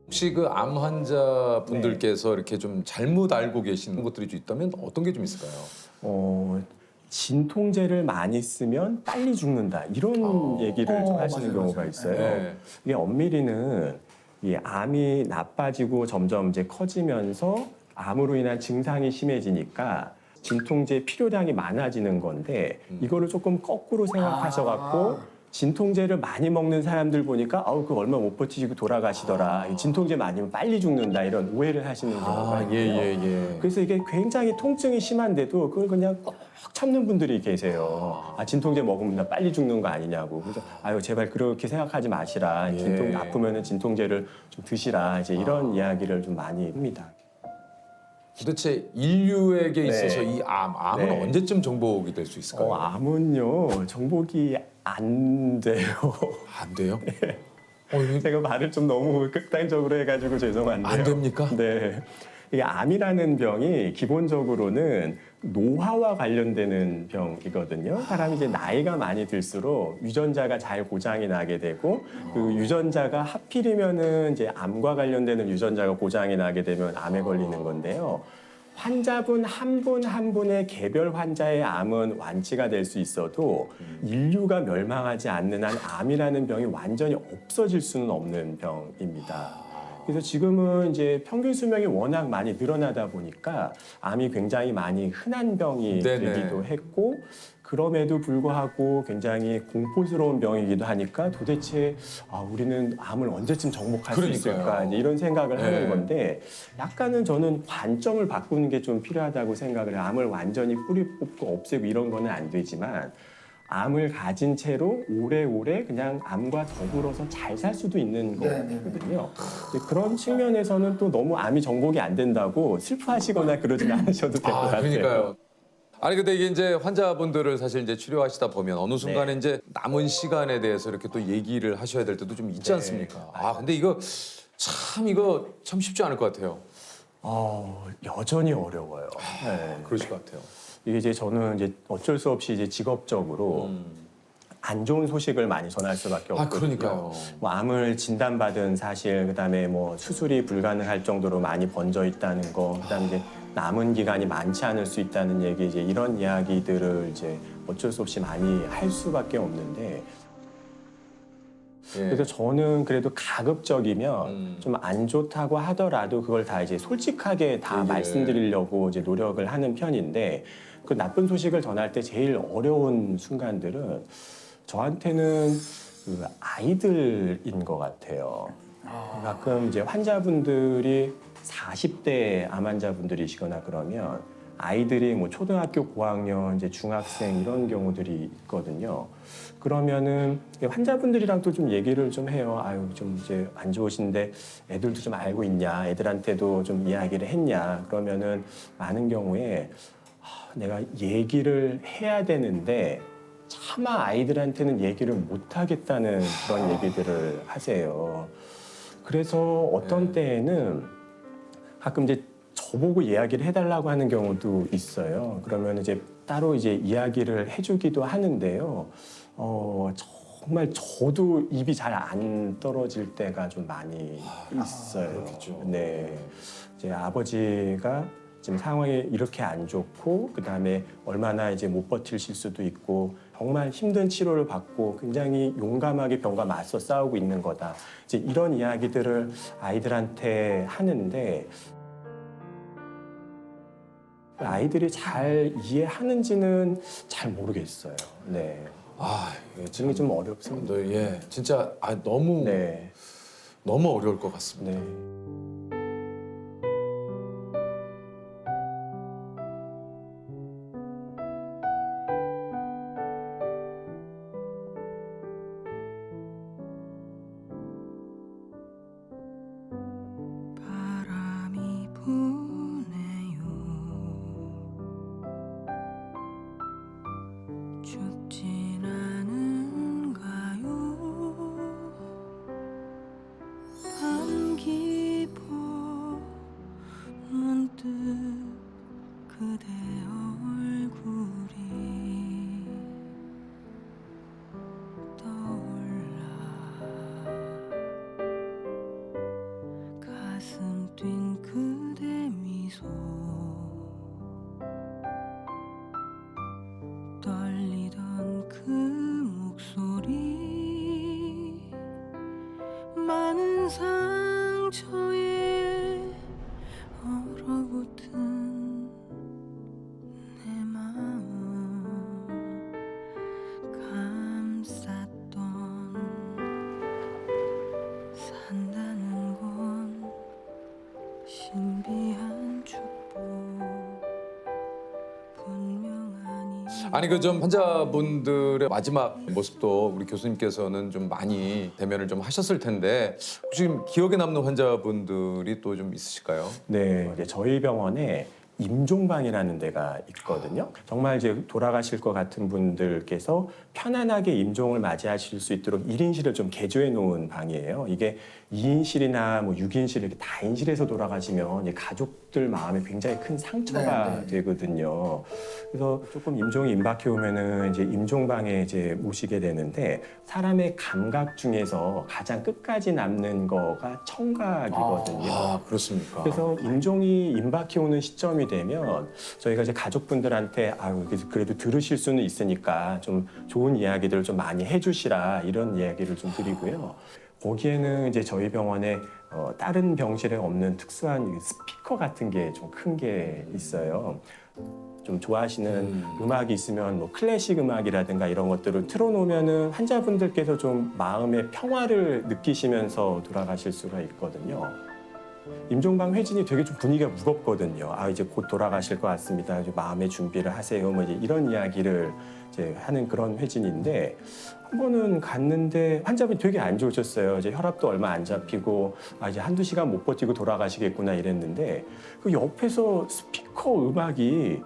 혹시 그 암 환자분들께서 이렇게 좀 잘못 알고 계시는 것들이 좀 있다면 어떤 게 좀 있을까요? 진통제를 많이 쓰면 빨리 죽는다 이런 얘기를 좀 하시는 경우가 있어요. 네. 이게 엄밀히는 이 암이 나빠지고 점점 이제 커지면서 암으로 인한 증상이 심해지니까 진통제 필요량이 많아지는 건데 이거를 조금 거꾸로 생각하셔갖고 진통제를 많이 먹는 사람들 보니까 그거 얼마 못 버티시고 돌아가시더라. 진통제 많이면 빨리 죽는다 이런 오해를 하시는 경우가 있고요. 그래서 이게 굉장히 통증이 심한데도 그걸 그냥 꼭 참는 분들이 계세요. 진통제 먹으면 나 빨리 죽는 거 아니냐고. 그래서 제발 그렇게 생각하지 마시라. 진통 아프면은 진통제를 좀 드시라. 이제 이런 이야기를 좀 많이 합니다. 도대체 인류에게 있어서 이 암은 네. 언제쯤 정복이 될 수 있을까요? 암은요 정복이 안 돼요. 안 돼요? 제가 말을 좀 너무 극단적으로 해가지고 죄송한데요. 안 됩니까? 네. 이게 암이라는 병이 기본적으로는 노화와 관련되는 병이거든요. 사람이 이제 나이가 많이 들수록 유전자가 잘 고장이 나게 되고 그 유전자가 하필이면은 이제 암과 관련되는 유전자가 고장이 나게 되면 암에 걸리는 건데요. 환자분 한 분 한 분의 개별 환자의 암은 완치가 될 수 있어도 인류가 멸망하지 않는 한 암이라는 병이 완전히 없어질 수는 없는 병입니다. 그래서 지금은 이제 평균 수명이 워낙 많이 늘어나다 보니까 암이 굉장히 많이 흔한 병이 되기도 했고 그럼에도 불구하고 굉장히 공포스러운 병이기도 하니까 도대체 우리는 암을 언제쯤 정복할 수 있을까 이제 이런 생각을 하는 건데 약간은 저는 관점을 바꾸는 게 좀 필요하다고 생각을 해요. 암을 완전히 뿌리 뽑고 없애고 이런 거는 안 되지만 암을 가진 채로 오래오래 그냥 암과 더불어서 잘 살 수도 있는 거거든요. 그런 측면에서는 또 너무 암이 정복이 안 된다고 슬퍼하시거나 그러진 않으셔도 될 것 같아요. 그러니까요. 아니 근데 이게 이제 환자분들을 사실 이제 치료하시다 보면 어느 순간에 이제 남은 시간에 대해서 이렇게 또 얘기를 하셔야 될 때도 좀 있지 않습니까? 근데 이거 참 쉽지 않을 것 같아요. 여전히 어려워요. 그러실 것 같아요. 이게 이제 저는 이제 어쩔 수 없이 이제 직업적으로 안 좋은 소식을 많이 전할 수밖에 없거든요. 그러니까요. 뭐 암을 진단받은 사실, 그다음에 뭐 수술이 불가능할 정도로 많이 번져 있다는 거, 그다음에 이제 남은 기간이 많지 않을 수 있다는 얘기, 이제 이런 이야기들을 이제 어쩔 수 없이 많이 할 수밖에 없는데. 그래서 저는 그래도 가급적이면 좀 안 좋다고 하더라도 그걸 다 이제 솔직하게 다 말씀드리려고 이제 노력을 하는 편인데 그 나쁜 소식을 전할 때 제일 어려운 순간들은 저한테는 그 아이들인 것 같아요. 가끔 이제 환자분들이 40대 암 환자분들이시거나 그러면 아이들이 뭐 초등학교 고학년, 이제 중학생 이런 경우들이 있거든요. 그러면은 환자분들이랑 또 좀 얘기를 좀 해요. 좀 이제 안 좋으신데 애들도 좀 알고 있냐, 애들한테도 좀 이야기를 했냐. 그러면은 많은 경우에 내가 얘기를 해야 되는데 차마 아이들한테는 얘기를 못 하겠다는 그런 얘기들을 하세요. 그래서 어떤 때에는 가끔 이제 저보고 이야기를 해달라고 하는 경우도 있어요. 그러면 이제 따로 이제 이야기를 해주기도 하는데요. 정말 저도 입이 잘 안 떨어질 때가 좀 많이 있어요. 그렇겠죠. 네, 이제 아버지가 지금 상황이 이렇게 안 좋고 그 다음에 얼마나 이제 못 버티실 수도 있고 정말 힘든 치료를 받고 굉장히 용감하게 병과 맞서 싸우고 있는 거다. 이제 이런 이야기들을 아이들한테 하는데 아이들이 잘 이해하는지는 잘 모르겠어요. 네, 아, 이게 지금 좀 어렵습니다. 예, 진짜 너무 네, 너무 어려울 것 같습니다. 네. 바람이 부네요. 춥진 않은가요? 밤 깊어 문득 그대 얼굴이 떠올라 가슴 뛴 그대 미소 떨리던 그 목소리 많은 상처에 얼어붙은 내 마음 감쌌던 산다는 건 신비한 축복 분명하니 아니 그 좀 환자분들의 마지막 모습도 우리 교수님께서는 좀 많이 대면을 좀 하셨을 텐데 혹시 지금 기억에 남는 환자분들이 또 좀 있으실까요? 네, 이제 저희 병원에 임종방이라는 데가 있거든요. 정말 이제 돌아가실 것 같은 분들께서 편안하게 임종을 맞이하실 수 있도록 1인실을 좀 개조해 놓은 방이에요. 이게 2인실이나 뭐 6인실 이렇게 다인실에서 돌아가시면 이제 가족들 마음에 굉장히 큰 상처가 되거든요. 그래서 조금 임종이 임박해 오면은 이제 임종방에 이제 모시게 되는데 사람의 감각 중에서 가장 끝까지 남는 거가 청각이거든요. 아, 그렇습니까? 그래서 임종이 임박해 오는 시점이 되면 저희가 이제 가족분들한테 아유 그래도 들으실 수는 있으니까 좀 좋은 이야기들을 좀 많이 해주시라 이런 이야기를 좀 드리고요. 거기에는 이제 저희 병원에 다른 병실에 없는 특수한 스피커 같은 게 좀 큰 게 있어요. 좀 좋아하시는 음악이 있으면 뭐 클래식 음악이라든가 이런 것들을 틀어놓으면은 환자분들께서 좀 마음의 평화를 느끼시면서 돌아가실 수가 있거든요. 임종방 회진이 되게 좀 분위기가 무겁거든요. 아 이제 곧 돌아가실 것 같습니다. 이제 마음의 준비를 하세요. 뭐 이제 이런 이야기를 이제 하는 그런 회진인데 한 번은 갔는데 환자분이 되게 안 좋으셨어요. 이제 혈압도 얼마 안 잡히고 아 이제 한두 시간 못 버티고 돌아가시겠구나 이랬는데 그 옆에서 스피커 음악이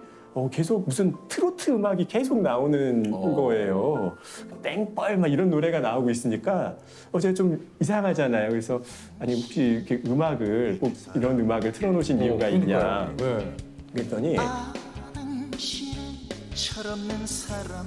계속 무슨 트로트 음악이 계속 나오는 거예요. 땡벌 막 이런 노래가 나오고 있으니까 제가 좀 이상하잖아요. 그래서 아니 혹시 이렇게 음악을 꼭 이런 음악을 틀어놓으신 이유가 있냐. 네. 그랬더니 당신은 철없는 사람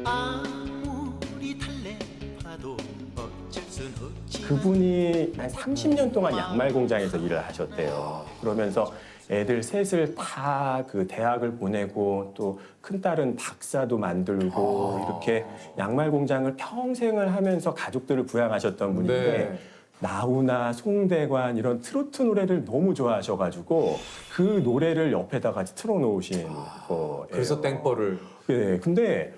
아무리 달래봐도 어쩔 순 없지 그분이 한 30년 동안 양말 공장에서 일을 하셨대요. 그러면서 애들 셋을 다 그 대학을 보내고 또 큰딸은 박사도 만들고 이렇게 양말 공장을 평생을 하면서 가족들을 부양하셨던 분인데 네. 나훈아, 송대관 이런 트로트 노래를 너무 좋아하셔가지고 그 노래를 옆에다가 틀어놓으신 거예요. 그래서 땡벌을 네, 근데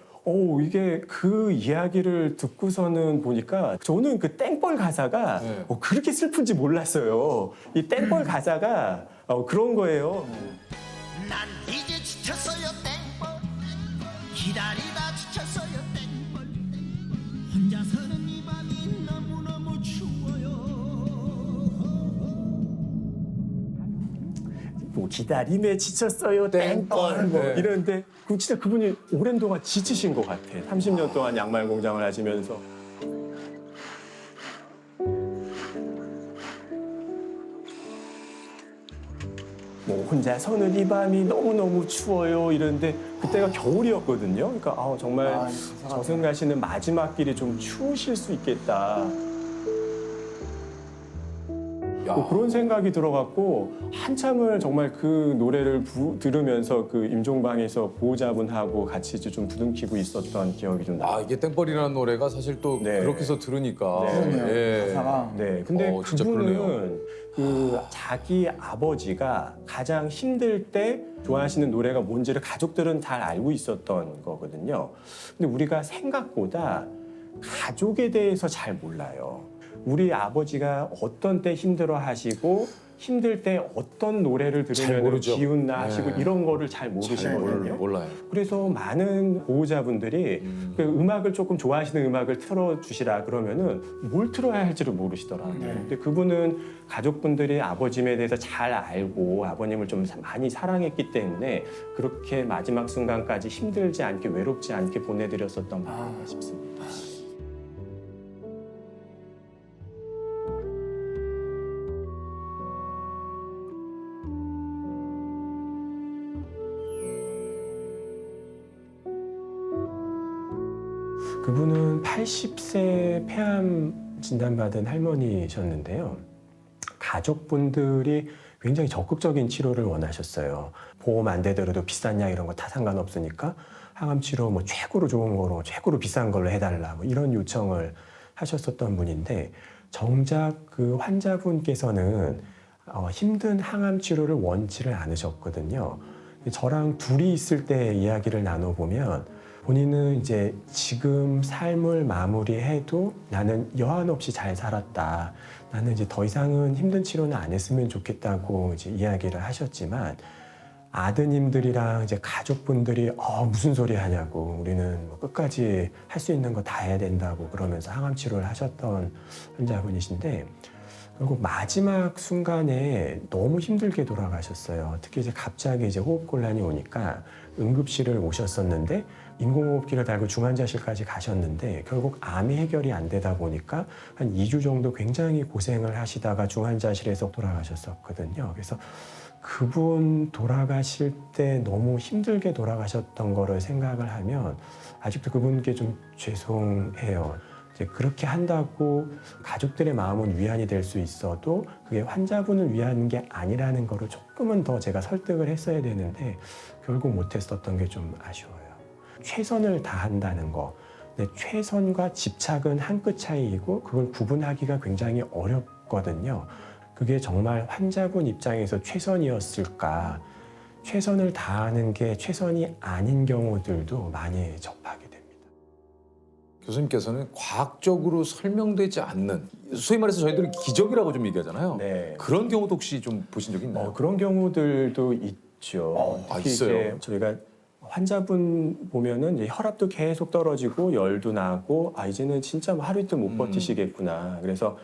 이게 그 이야기를 듣고서는 보니까 저는 그 땡벌 가사가 네. 그렇게 슬픈지 몰랐어요. 이 땡벌 가사가 그런 거예요. 난 이제 지쳤어요 땡벌 기다리다 지쳤어요 땡벌 혼자서는 이 밤이 너무너무 추워요 뭐 기다림에 지쳤어요 땡벌 뭐 네. 이러는데 진짜 그분이 오랜 동안 지치신 것 같아. 30년 동안 양말 공장을 하시면서. 뭐 혼자 서는 이 밤이 너무너무 추워요 이러는데 그때가 겨울이었거든요. 그러니까 정말 저승 가시는 마지막 길이 좀 추우실 수 있겠다. 뭐 그런 생각이 들어갖고 한참을 정말 그 노래를 들으면서 그 임종방에서 보호자분하고 같이 이제 좀 부둥키고 있었던 기억이 좀 나요. 이게 땡벌이라는 노래가 사실 또 네. 그렇게 해서 들으니까. 그러네요. 예. 가사가. 네, 근데 진짜 그분은 그러네요. 그 자기 아버지가 가장 힘들 때 좋아하시는 노래가 뭔지를 가족들은 잘 알고 있었던 거거든요. 근데 우리가 생각보다 가족에 대해서 잘 몰라요. 우리 아버지가 어떤 때 힘들어 하시고 힘들 때 어떤 노래를 잘 들으면 모르죠. 기운나 하시고 네. 이런 거를 잘 모르시거든요. 몰라요. 그래서 많은 보호자분들이 그 음악을 조금 좋아하시는 음악을 틀어주시라 그러면은 뭘 틀어야 할지를 모르시더라고요. 근데 그분은 가족분들이 아버님에 대해서 잘 알고 아버님을 좀 많이 사랑했기 때문에 그렇게 마지막 순간까지 힘들지 않게 외롭지 않게 보내드렸었던 마음이 싶습니다. 그분은 80세 폐암 진단받은 할머니셨는데요. 가족분들이 굉장히 적극적인 치료를 원하셨어요. 보험 안 되더라도 비싼 약 이런 거 다 상관없으니까 항암 치료 뭐 최고로 좋은 거로 최고로 비싼 걸로 해달라 뭐 이런 요청을 하셨었던 분인데 정작 그 환자분께서는 힘든 항암 치료를 원치를 않으셨거든요. 저랑 둘이 있을 때 이야기를 나눠보면 본인은 이제 지금 삶을 마무리해도 나는 여한 없이 잘 살았다. 나는 이제 더 이상은 힘든 치료는 안 했으면 좋겠다고 이제 이야기를 하셨지만 아드님들이랑 이제 가족분들이 무슨 소리 하냐고 우리는 뭐 끝까지 할 수 있는 거 다 해야 된다고 그러면서 항암 치료를 하셨던 환자분이신데 결국 마지막 순간에 너무 힘들게 돌아가셨어요. 특히 이제 갑자기 이제 호흡곤란이 오니까 응급실을 오셨었는데 인공호흡기를 달고 중환자실까지 가셨는데 결국 암이 해결이 안 되다 보니까 한 2주 정도 굉장히 고생을 하시다가 중환자실에서 돌아가셨었거든요. 그래서 그분 돌아가실 때 너무 힘들게 돌아가셨던 거를 생각을 하면 아직도 그분께 좀 죄송해요. 이제 그렇게 한다고 가족들의 마음은 위안이 될 수 있어도 그게 환자분을 위한 게 아니라는 거를 조금은 더 제가 설득을 했어야 되는데 결국 못했었던 게 좀 아쉬워요. 최선을 다한다는 거. 근데 최선과 집착은 한 끗 차이이고 그걸 구분하기가 굉장히 어렵거든요. 그게 정말 환자분 입장에서 최선이었을까? 최선을 다하는 게 최선이 아닌 경우들도 많이 접하게 됩니다. 교수님께서는 과학적으로 설명되지 않는 소위 말해서 저희들이 기적이라고 좀 얘기하잖아요. 네. 그런 경우도 혹시 좀 보신 적이 있나요? 그런 경우들도 있죠. 특히 있어요? 이제 저희가 환자분 보면은 이제 혈압도 계속 떨어지고 열도 나고 이제는 진짜 뭐 하루 이틀 못 버티시겠구나. 그래서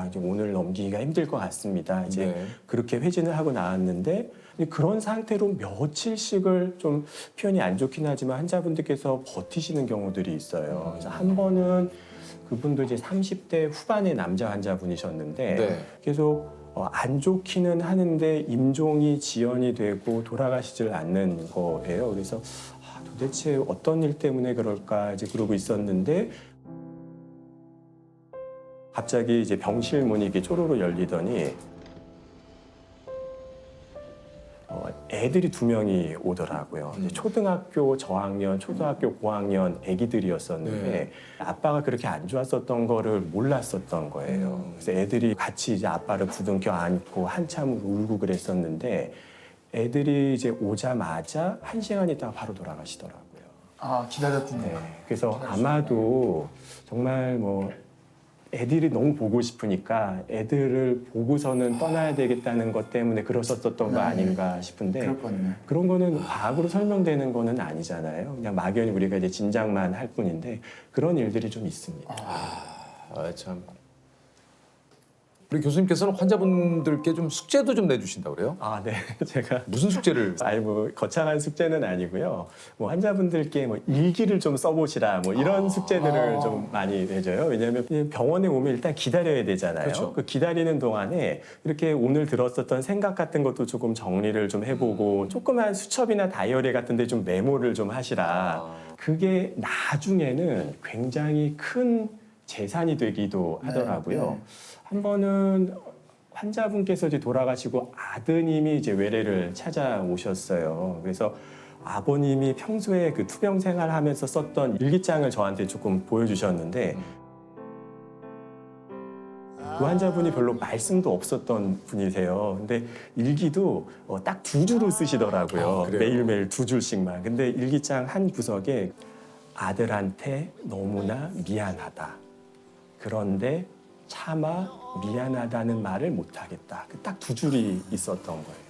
이제 오늘 넘기기가 힘들 것 같습니다. 이제 네. 그렇게 회진을 하고 나왔는데 그런 상태로 며칠씩을 좀 표현이 안 좋긴 하지만 환자분들께서 버티시는 경우들이 있어요. 그래서 한 번은 그분도 이제 30대 후반의 남자 환자분이셨는데 네. 계속 안 좋기는 하는데 임종이 지연이 되고 돌아가시질 않는 거예요. 그래서 도대체 어떤 일 때문에 그럴까 이제 그러고 있었는데 갑자기 이제 병실 문이 이렇게 쪼로로 열리더니 애들이 2명이 오더라고요. 이제 초등학교 저학년, 초등학교 고학년 애기들이었었는데 네. 아빠가 그렇게 안 좋았었던 거를 몰랐었던 거예요. 그래서 애들이 같이 이제 아빠를 부둥켜 안고 한참 울고 그랬었는데 애들이 이제 오자마자 1시간 있다가 바로 돌아가시더라고요. 기다렸군요. 네. 그래서 아마도 정말 뭐 애들이 너무 보고 싶으니까 애들을 보고서는 떠나야 되겠다는 것 때문에 그러셨었던 거 아닌가 싶은데 그렇거든요. 그런 거는 과학으로 설명되는 거는 아니잖아요. 그냥 막연히 우리가 이제 짐작만 할 뿐인데 그런 일들이 좀 있습니다. 참. 우리 교수님께서는 환자분들께 좀 숙제도 좀 내주신다고 그래요? 아, 네. 제가 무슨 숙제를? 아니 뭐 거창한 숙제는 아니고요. 뭐 환자분들께 뭐 일기를 좀 써보시라 뭐 이런 숙제들을 좀 많이 내줘요. 왜냐하면 병원에 오면 일단 기다려야 되잖아요. 그렇죠. 그 기다리는 동안에 이렇게 오늘 들었었던 생각 같은 것도 조금 정리를 좀 해보고 조그만 수첩이나 다이어리 같은데 좀 메모를 좀 하시라. 그게 나중에는 굉장히 큰 재산이 되기도 하더라고요. 한 번은 환자분께서 이제 돌아가시고 아드님이 이제 외래를 찾아오셨어요. 그래서 아버님이 평소에 그 투병 생활하면서 썼던 일기장을 저한테 조금 보여주셨는데 그 환자분이 별로 말씀도 없었던 분이세요. 근데 일기도 딱 2줄로 쓰시더라고요. 그래요? 매일매일 2줄씩만. 근데 일기장 한 구석에 아들한테 너무나 미안하다. 그런데 차마 미안하다는 말을 못하겠다. 딱 2줄이 있었던 거예요.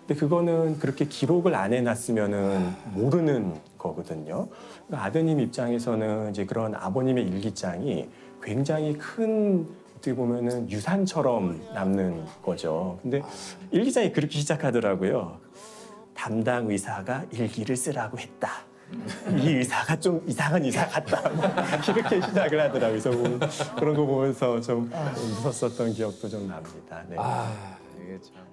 근데 그거는 그렇게 기록을 안 해놨으면은 모르는 거거든요. 그러니까 아드님 입장에서는 이제 그런 아버님의 일기장이 굉장히 큰 어떻게 보면은 유산처럼 남는 거죠. 근데 일기장이 그렇게 시작하더라고요. 담당 의사가 일기를 쓰라고 했다. 이 의사가 좀 이상한 의사 같다. 이렇게 시작을 하더라고요. 그래서 그런 거 보면서 좀 웃었었던 기억도 좀 납니다. 네. 이게 참.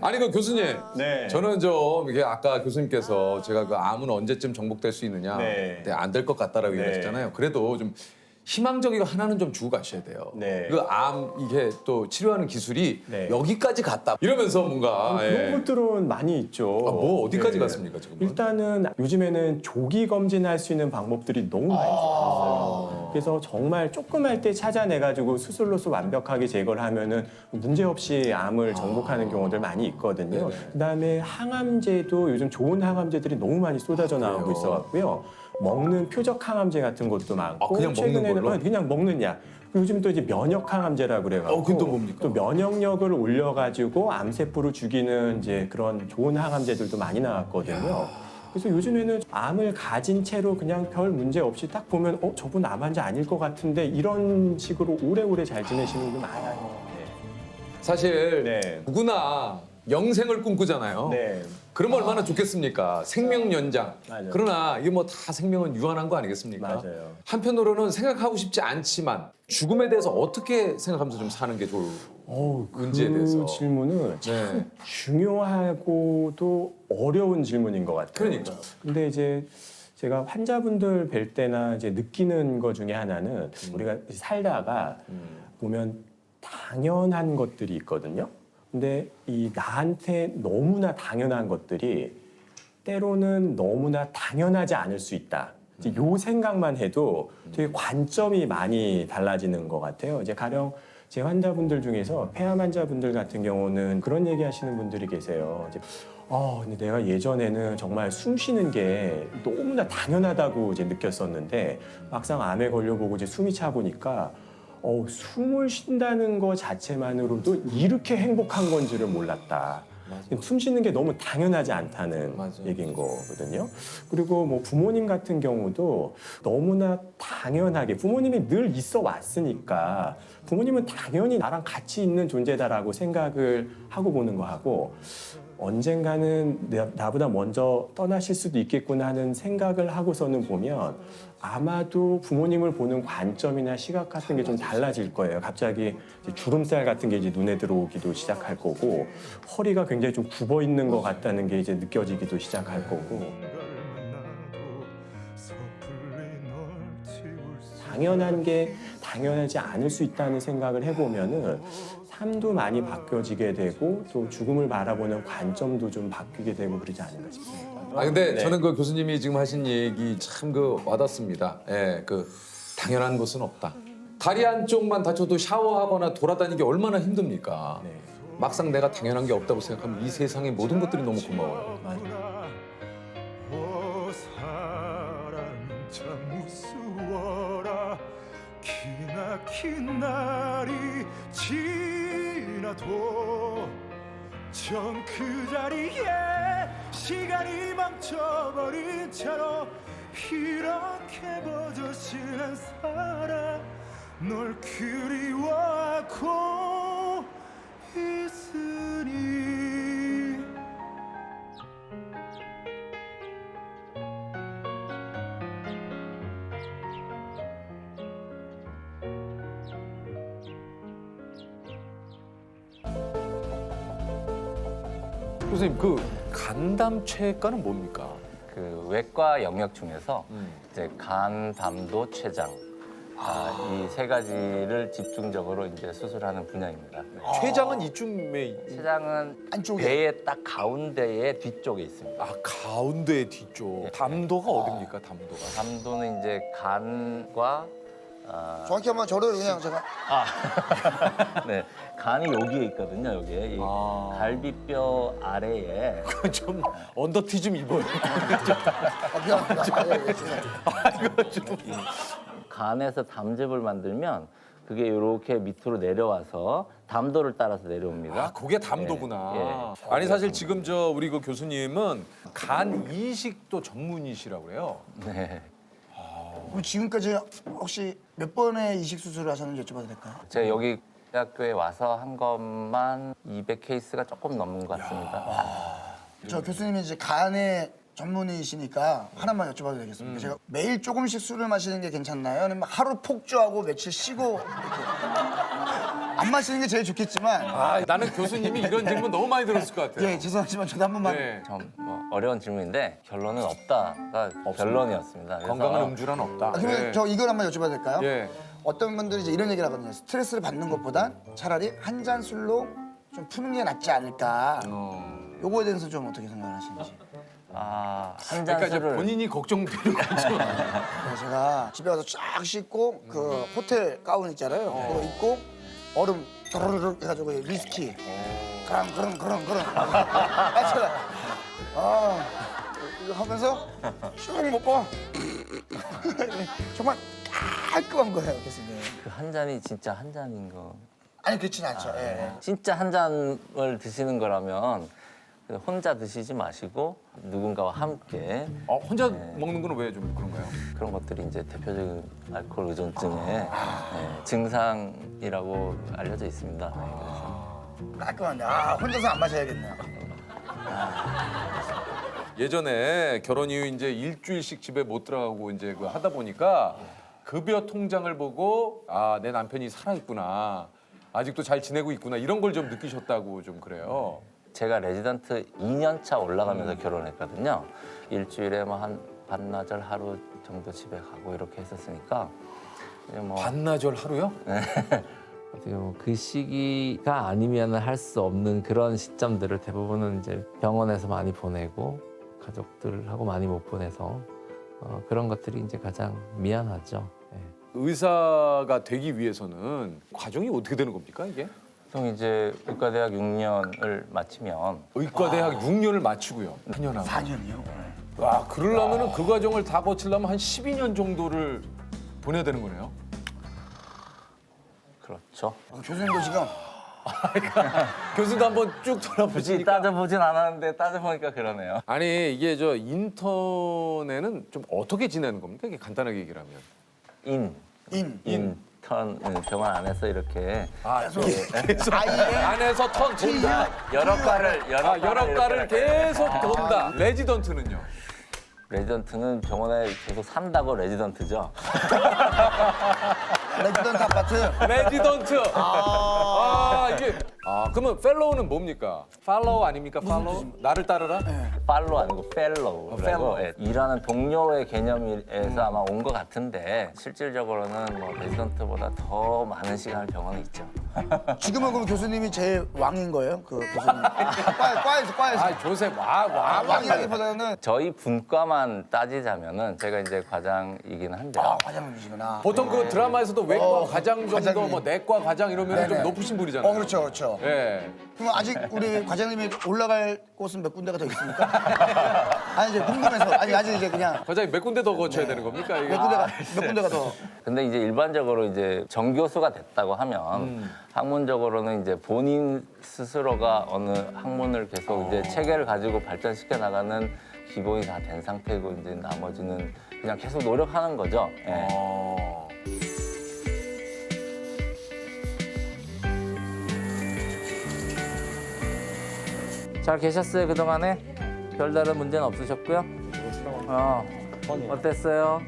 아니 그 교수님, 네. 저는 좀 이게 아까 교수님께서 제가 그 암은 언제쯤 정복될 수 있느냐, 네. 안 될 것 같다라고 네. 얘기하셨잖아요. 그래도 좀 희망적이고 하나는 좀 주고 가셔야 돼요. 네. 그 암 이게 또 치료하는 기술이 네. 여기까지 갔다. 이러면서 뭔가 그런 것들은 많이 있죠. 뭐 어디까지 네. 갔습니까 지금? 일단은 요즘에는 조기 검진할 수 있는 방법들이 너무 많이 생겼어요. 그래서 정말 조그만 때 찾아내가지고 수술로서 완벽하게 제거를 하면은 문제 없이 암을 정복하는 경우들 많이 있거든요. 네네. 그다음에 항암제도 요즘 좋은 항암제들이 너무 많이 쏟아져 나오고 그래요? 있어갖고요. 먹는 표적 항암제 같은 것도 많고 그냥 먹는 최근에는 걸로? 그냥 먹는 약. 요즘 또 이제 면역 항암제라고 그래가지고 그건 또 뭡니까? 또 면역력을 올려가지고 암세포를 죽이는 이제 그런 좋은 항암제들도 많이 나왔거든요. 그래서 요즘에는 암을 가진 채로 그냥 별 문제 없이 딱 보면 저분 암 환자 아닐 것 같은데 이런 식으로 오래오래 잘 지내시는 분들 많아요. 사실 네. 누구나 영생을 꿈꾸잖아요. 네. 그러면 얼마나 좋겠습니까? 생명 연장. 맞아요. 그러나 이게 뭐 다 생명은 유한한 거 아니겠습니까? 맞아요. 한편으로는 생각하고 싶지 않지만 죽음에 대해서 어떻게 생각하면서 좀 사는 게 좋을 문제에 그 대해서. 질문은 참 네. 중요하고도 어려운 질문인 것 같아요. 그러니까. 근데 이제 제가 환자분들 뵐 때나 이제 느끼는 것 중에 하나는 우리가 살다가 보면 당연한 것들이 있거든요. 근데 이 나한테 너무나 당연한 것들이 때로는 너무나 당연하지 않을 수 있다. 이제 요 생각만 해도 되게 관점이 많이 달라지는 것 같아요. 이제 가령 제 환자분들 중에서 폐암 환자분들 같은 경우는 그런 얘기하시는 분들이 계세요. 이제 근데 내가 예전에는 정말 숨 쉬는 게 너무나 당연하다고 이제 느꼈었는데 막상 암에 걸려보고 이제 숨이 차 보니까 숨을 쉰다는 것 자체만으로도 이렇게 행복한 건지를 몰랐다. 숨 쉬는 게 너무 당연하지 않다는 맞아. 얘기인 거거든요. 그리고 뭐 부모님 같은 경우도 너무나 당연하게 부모님이 늘 있어 왔으니까 부모님은 당연히 나랑 같이 있는 존재다라고 생각을 하고 보는 거하고 언젠가는 나보다 먼저 떠나실 수도 있겠구나 하는 생각을 하고서는 보면 아마도 부모님을 보는 관점이나 시각 같은 게 좀 달라질 거예요. 갑자기 이제 주름살 같은 게 이제 눈에 들어오기도 시작할 거고 허리가 굉장히 좀 굽어 있는 것 같다는 게 이제 느껴지기도 시작할 거고 당연한 게 당연하지 않을 수 있다는 생각을 해보면은 삶도 많이 바뀌어지게 되고 또 죽음을 바라보는 관점도 좀 바뀌게 되고 그러지 않을까 싶습니다. 근데 네. 저는 그 교수님이 지금 하신 얘기 참 그 와닿습니다. 예, 그 당연한 것은 없다. 다리 한쪽만 다쳐도 샤워하거나 돌아다니기 얼마나 힘듭니까? 네. 막상 내가 당연한 게 없다고 생각하면 이 세상의 모든 것들이 너무 고마워요. 사랑 참 무서워라 기나긴 날이 지나도 전 그 자리에 시간이 멈춰버린 채로 이렇게 버젓이는 사람 널 그리워하고 있으니 교수님 그 간담체과는 뭡니까? 그 외과 영역 중에서 이제 간, 담도, 췌장 이 세 가지를 집중적으로 이제 수술하는 분야입니다. 췌장은 이쯤에 췌장은 안쪽에. 배의 딱 가운데의 뒤쪽에 있습니다. 아 가운데 뒤쪽. 담도가 어딥니까? 담도가. 담도는 이제 간과 정확히 한번 저를 그냥 제가 네 간이 여기에 있거든요. 여기에 이 갈비뼈 아래에 좀 언더티 좀 입어요. 미안합니다. 예, 죄송합니다. 간에서 담즙을 만들면 그게 이렇게 밑으로 내려와서 담도를 따라서 내려옵니다. 아, 그게 담도구나. 예, 예. 아니 사실 지금 저 우리 그 교수님은 간 이식도 전문이시라고 그래요. 네. 그럼 지금까지 혹시 몇 번의 이식 수술을 하셨는지 여쭤봐도 될까요? 제가 여기 대학교에 와서 한 것만 200케이스가 조금 넘는 것 같습니다. 저 교수님이 이제 간의 전문의시니까 하나만 여쭤봐도 되겠습니까? 제가 매일 조금씩 술을 마시는 게 괜찮나요? 아니면 하루 폭주하고 며칠 쉬고 이렇게 안 마시는 게 제일 좋겠지만 아 나는 교수님이 이런 질문 너무 많이 들었을 것 같아요. 예 죄송하지만 저도 한 번만 네. 좀 뭐 어려운 질문인데 결론은 없다가 결론이었습니다. 그래서 건강한 음주란 없다. 그러면 네. 저 이걸 한번 여쭤봐도 될까요? 예. 어떤 분들이 이제 이런 얘기를 하거든요. 스트레스를 받는 것보단 차라리 한 잔 술로 좀 푸는 게 낫지 않을까. 요거에 대해서 좀 어떻게 생각하시는지. 한 잔 그러니까 이제 술을 본인이 걱정되는 거죠. 그래서 제가 집에 가서 쫙 씻고 그 호텔 가운 있잖아요. 그거 입고 얼음 도르륵 해가지고 위스키 그럼 이거 하면서 쭉 먹고 정말 깔끔한 거예요, 교수님. 그 한 잔이 진짜 한 잔인 거. 아니 그렇진 않죠. 예. 진짜 한 잔을 드시는 거라면 혼자 드시지 마시고 누군가와 함께 혼자 먹는 건 왜 좀 그런가요? 그런 것들이 이제 대표적인 알코올 의존증의 증상이라고 알려져 있습니다. 네, 그래서 깔끔한데 혼자서 안 마셔야겠네요. 예전에 결혼 이후 이제 일주일씩 집에 못 들어가고 이제 그 하다 보니까 급여 통장을 보고 내 남편이 살아 있구나. 아직도 잘 지내고 있구나. 이런 걸 좀 느끼셨다고 좀 그래요. 제가 레지던트 2년 차 올라가면서 결혼했거든요. 일주일에 뭐 한 반나절 하루 정도 집에 가고 이렇게 했었으니까 이제 뭐 반나절 하루요? 어떻게 보면 그 시기가 아니면 할 수 없는 그런 시점들을 대부분은 이제 병원에서 많이 보내고 가족들하고 많이 못 보내서 그런 것들이 이제 가장 미안하죠. 예. 의사가 되기 위해서는 과정이 어떻게 되는 겁니까 이게? 보통 이제 의과대학 6년을 마치면 의과대학 6년을 마치고요. 4년 하고. 4년이요? 와, 그러려면은 그 과정을 다 거치려면 한 12년 정도를 보내야 되는 거네요. 그렇죠. 교수님도 지금 교수도 한번 쭉 굳이 돌아보시니까. 따져보진 않았는데 따져보니까 그러네요. 아니 이게 저 인턴에는 좀 어떻게 지내는 겁니까? 이게 간단하게 얘기를 하면. 인턴은 병원 안에서 이렇게 계속 안에서 턴 돈다. 여러 과를 계속 돈다. 레지던트는요? 레지던트는 병원에 계속 산다고 레지던트죠. 레지던트 아파트. 레지던트. 이게 그러면 펠로우는 뭡니까? 팔로우 아닙니까? 팔로우? 나를 따르라? 팔로 아니고 펠로우. 펠로우. 일하는 동료의 개념에서 아마 온 것 같은데 실질적으로는 뭐 레지던트보다 더 많은 시간을 병원에 있죠. 지금은 그럼 교수님이 제일 왕인 거예요? 그 교수님. 과에서. 조셉 왕이라기보다는 저희 분과만 따지자면은 제가 이제 과장이긴 한데 과장님이시구나. 보통 그 드라마에서도 외과 과장 정도, 과장님. 뭐 내과 과장 이러면 좀 네네. 높으신 분이잖아요. 그렇죠. 예. 그럼 아직 우리 과장님이 올라갈 곳은 몇 군데가 더 있습니까? 아니 이제 궁금해서 아직 이제 그냥 과장님 몇 군데 더 거쳐야 되는 겁니까? 이게? 몇 군데가 더. 근데 이제 일반적으로 이제 정교수가 됐다고 하면 학문적으로는 이제 본인 스스로가 어느 학문을 계속 이제 체계를 가지고 발전시켜 나가는 기본이 다 된 상태고 이제 나머지는 그냥 계속 노력하는 거죠. 예. 잘 계셨어요 그동안에? 별다른 문제는 없으셨고요? 어땠어요?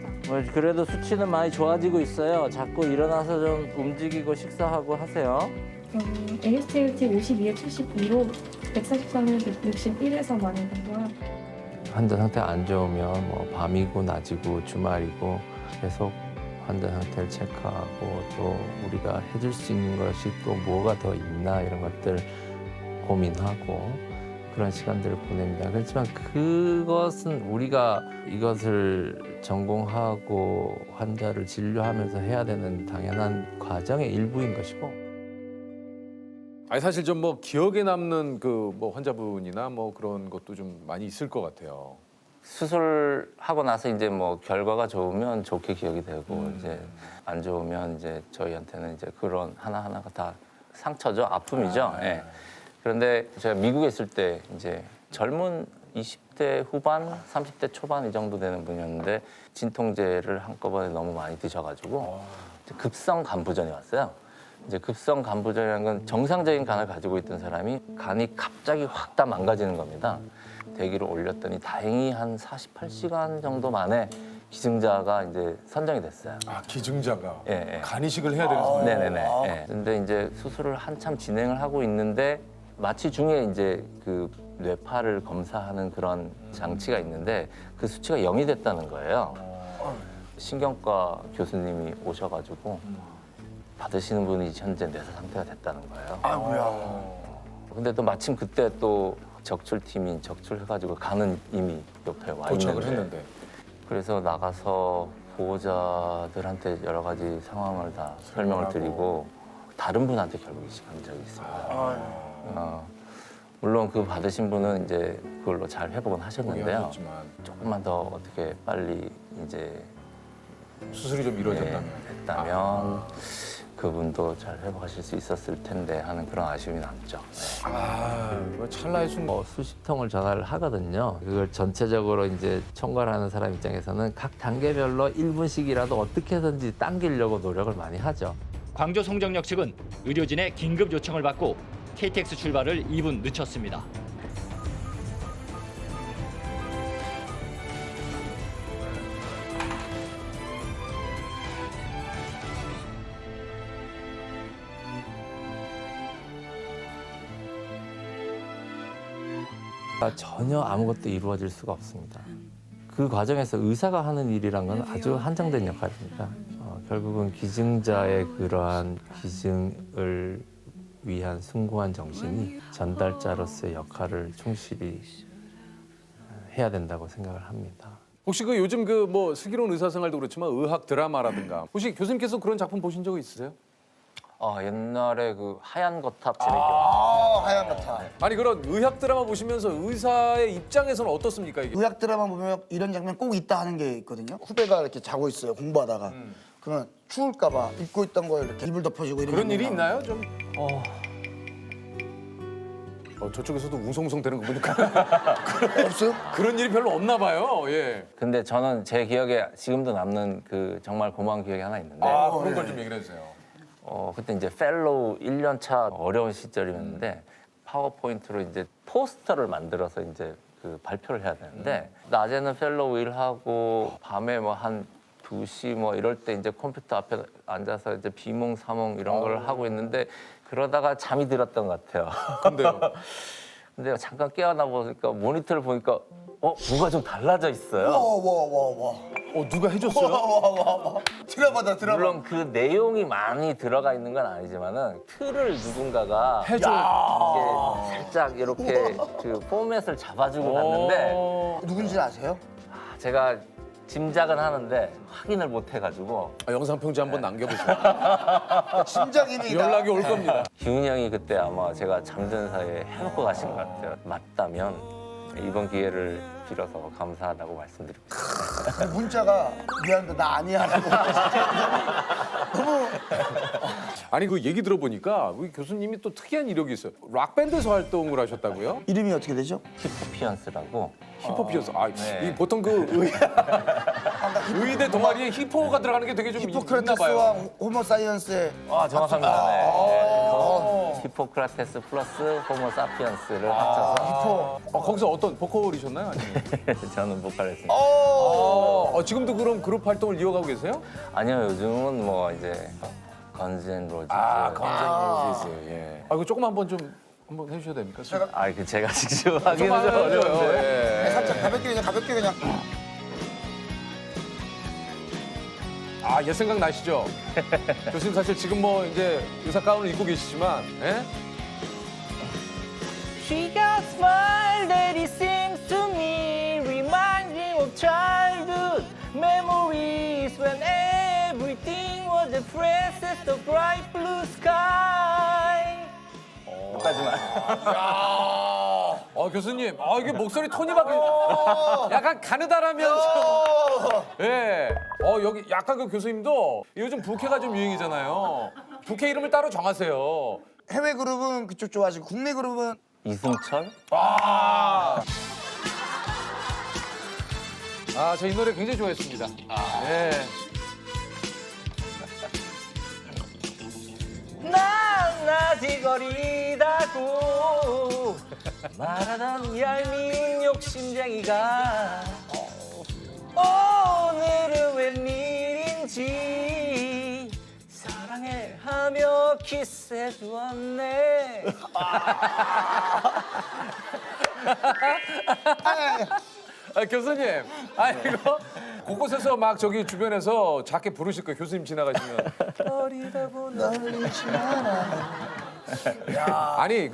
그래도 수치는 많이 좋아지고 있어요. 자꾸 일어나서 좀 움직이고 식사하고 하세요. AST 52에 72로 143에 161에서 많이 나고요. 환자 상태가 안 좋으면 뭐 밤이고 낮이고 주말이고 계속 환자 상태를 체크하고 또 우리가 해줄 수 있는 것이 또 뭐가 더 있나 이런 것들 고민하고 그런 시간들을 보냅니다. 그렇지만 그것은 우리가 이것을 전공하고 환자를 진료하면서 해야 되는 당연한 과정의 일부인 것이고. 아니 사실 좀 뭐 기억에 남는 그 뭐 환자분이나 뭐 그런 것도 좀 많이 있을 것 같아요. 수술하고 나서 이제 뭐 결과가 좋으면 좋게 기억이 되고 이제 안 좋으면 이제 저희한테는 이제 그런 하나하나가 다 상처죠, 아픔이죠. 예. 그런데 제가 미국에 있을 때 이제 젊은 20대 후반, 30대 초반 이 정도 되는 분이었는데 진통제를 한꺼번에 너무 많이 드셔가지고 급성 간부전이 왔어요. 이제 급성 간부전이라는 건 정상적인 간을 가지고 있던 사람이 간이 갑자기 확 다 망가지는 겁니다. 대기를 올렸더니 다행히 한 48시간 정도 만에 기증자가 이제 선정이 됐어요. 아 기증자가 예, 예. 간 이식을 해야 되는 상황. 네네네. 예. 근데 이제 수술을 한참 진행을 하고 있는데 마취 중에 이제 그 뇌파를 검사하는 그런 장치가 있는데 그 수치가 0이 됐다는 거예요. 신경과 교수님이 오셔가지고 받으시는 분이 현재 뇌사 상태가 됐다는 거예요. 아이고야. 근데 또 마침 그때 또 적출팀이 적출해가지고 간은 이미 옆에 와 도착을 있는데 했는데. 그래서 나가서 보호자들한테 여러 가지 상황을 다 설명을 드리고 다른 분한테 결국 이식한 적이 있습니다. 물론 그 받으신 분은 이제 그걸로 잘 회복은 하셨는데요. 하셨지만 조금만 더 어떻게 빨리 이제 수술이 좀 이루어졌다면. 됐다면 그분도 잘 회복하실 수 있었을 텐데 하는 그런 아쉬움이 남죠. 아 이거 찰나의 순간. 수십 통을 전화를 하거든요. 그걸 전체적으로 이제 총괄하는 사람 입장에서는 각 단계별로 1분씩이라도 어떻게 해서든지 당기려고 노력을 많이 하죠. 광주 송정역 측은 의료진의 긴급 요청을 받고 KTX 출발을 2분 늦췄습니다. 전혀 아무것도 이루어질 수가 없습니다. 그 과정에서 의사가 하는 일이란 건 아주 한정된 역할입니다. 결국은 기증자의 그러한 기증을 위한 숭고한 정신이 전달자로서의 역할을 충실히 해야 된다고 생각을 합니다. 혹시 그 요즘 그 뭐 슬기로운 의사생활도 그렇지만 의학 드라마라든가 혹시 교수님께서 그런 작품 보신 적 있으세요? 옛날에 그 하얀 거탑 재밌게 하얀 거탑. 아니 그런 의학 드라마 보시면서 의사의 입장에서는 어떻습니까 이게? 의학 드라마 보면 이런 장면 꼭 있다 하는 게 있거든요. 후배가 이렇게 자고 있어요. 공부하다가. 그러면 추울까봐 입고 있던 걸 이렇게 이불 덮어주고 이런 그런 일이 장면 있나요? 좀. 저쪽에서도 웅성웅성 되는 거 보니까 없어요? 그런 일이 별로 없나 봐요. 예. 근데 저는 제 기억에 지금도 남는 그 정말 고마운 기억이 하나 있는데 그런 걸 좀 얘기를 해주세요. 그때 이제 펠로우 1년 차 어려운 시절이었는데 파워포인트로 이제 포스터를 만들어서 이제 그 발표를 해야 되는데 낮에는 펠로우 일하고 밤에 뭐 한 2시 뭐 이럴 때 이제 컴퓨터 앞에 앉아서 이제 비몽사몽 이런 걸 하고 있는데 그러다가 잠이 들었던 것 같아요. 근데요? 근데 잠깐 깨어나 보니까 모니터를 보니까 뭐가 좀 달라져 있어요. 와. 누가 해줬어요? 와. 드라마다 드라마. 물론 그 내용이 많이 들어가 있는 건 아니지만은 틀을 누군가가 해줘. 이게 살짝 이렇게 그 포맷을 잡아주고 갔는데 누군지 아세요? 제가 짐작은 하는데 확인을 못 해가지고 영상 편지 한번 남겨보세요. 심장이니다. 연락이 올 겁니다. 기훈이 형이 그때 아마 제가 잠든 사이에 해놓고 가신 것 같아요. 맞다면 이번 기회를 빌어서 감사하다고 말씀드립니다. 문자가 미안한데 나 아니야라고. 너무 아니 그 얘기 들어보니까 우리 교수님이 또 특이한 이력이 있어요. 락 밴드에서 활동을 하셨다고요? 이름이 어떻게 되죠? 히포피언스라고. 힙합이었어. 네. 이 보통 그 의대 동아리에 힙호가 들어가는 게 되게 좀 있나 히포크라테스와 봐요. 호모 사이언스의 정확합니다. 네. 히포크라테스 플러스 호모사피언스를 합쳐서 거기서 어떤 보컬이셨나요? 아니면? 저는 보컬했습니다. 지금도 그럼 그룹 활동을 이어가고 계세요? 아니요, 요즘은 뭐 이제 건즈 앤 로지즈. 건전로지즈. 예. 이거 조금 한번 해주셔야 됩니까? 제가 직접 하기는 좀 어려운데. 예. 살짝 가볍게 그냥. 옛 생각 나시죠? 교수님 사실 지금 뭐 이제 의사 가운을 입고 계시지만, 예? She got smile that it seems to me reminds me of childhood memories when everything was the freshest of bright blue sky. 여기까지만. 교수님, 이게 목소리 톤이 바뀌어. 약간 가느다라면서. 예. 여기 약간 그 교수님도 요즘 부캐가 좀 유행이잖아요. 부캐 이름을 따로 정하세요. 해외 그룹은 그쪽 좋아하시고 국내 그룹은 이승철? 저 이 노래 굉장히 좋아했습니다. 예. 난 아직 어리다고 말하던 얄미운 욕심쟁이가 오늘은 웬일인지 사랑해 하며 키스해 주었네. 교수님, 이거 곳곳에서 막 저기 주변에서 작게 부르실 거예요. 교수님 지나가시면. 어리다고 널리지 마라. 아니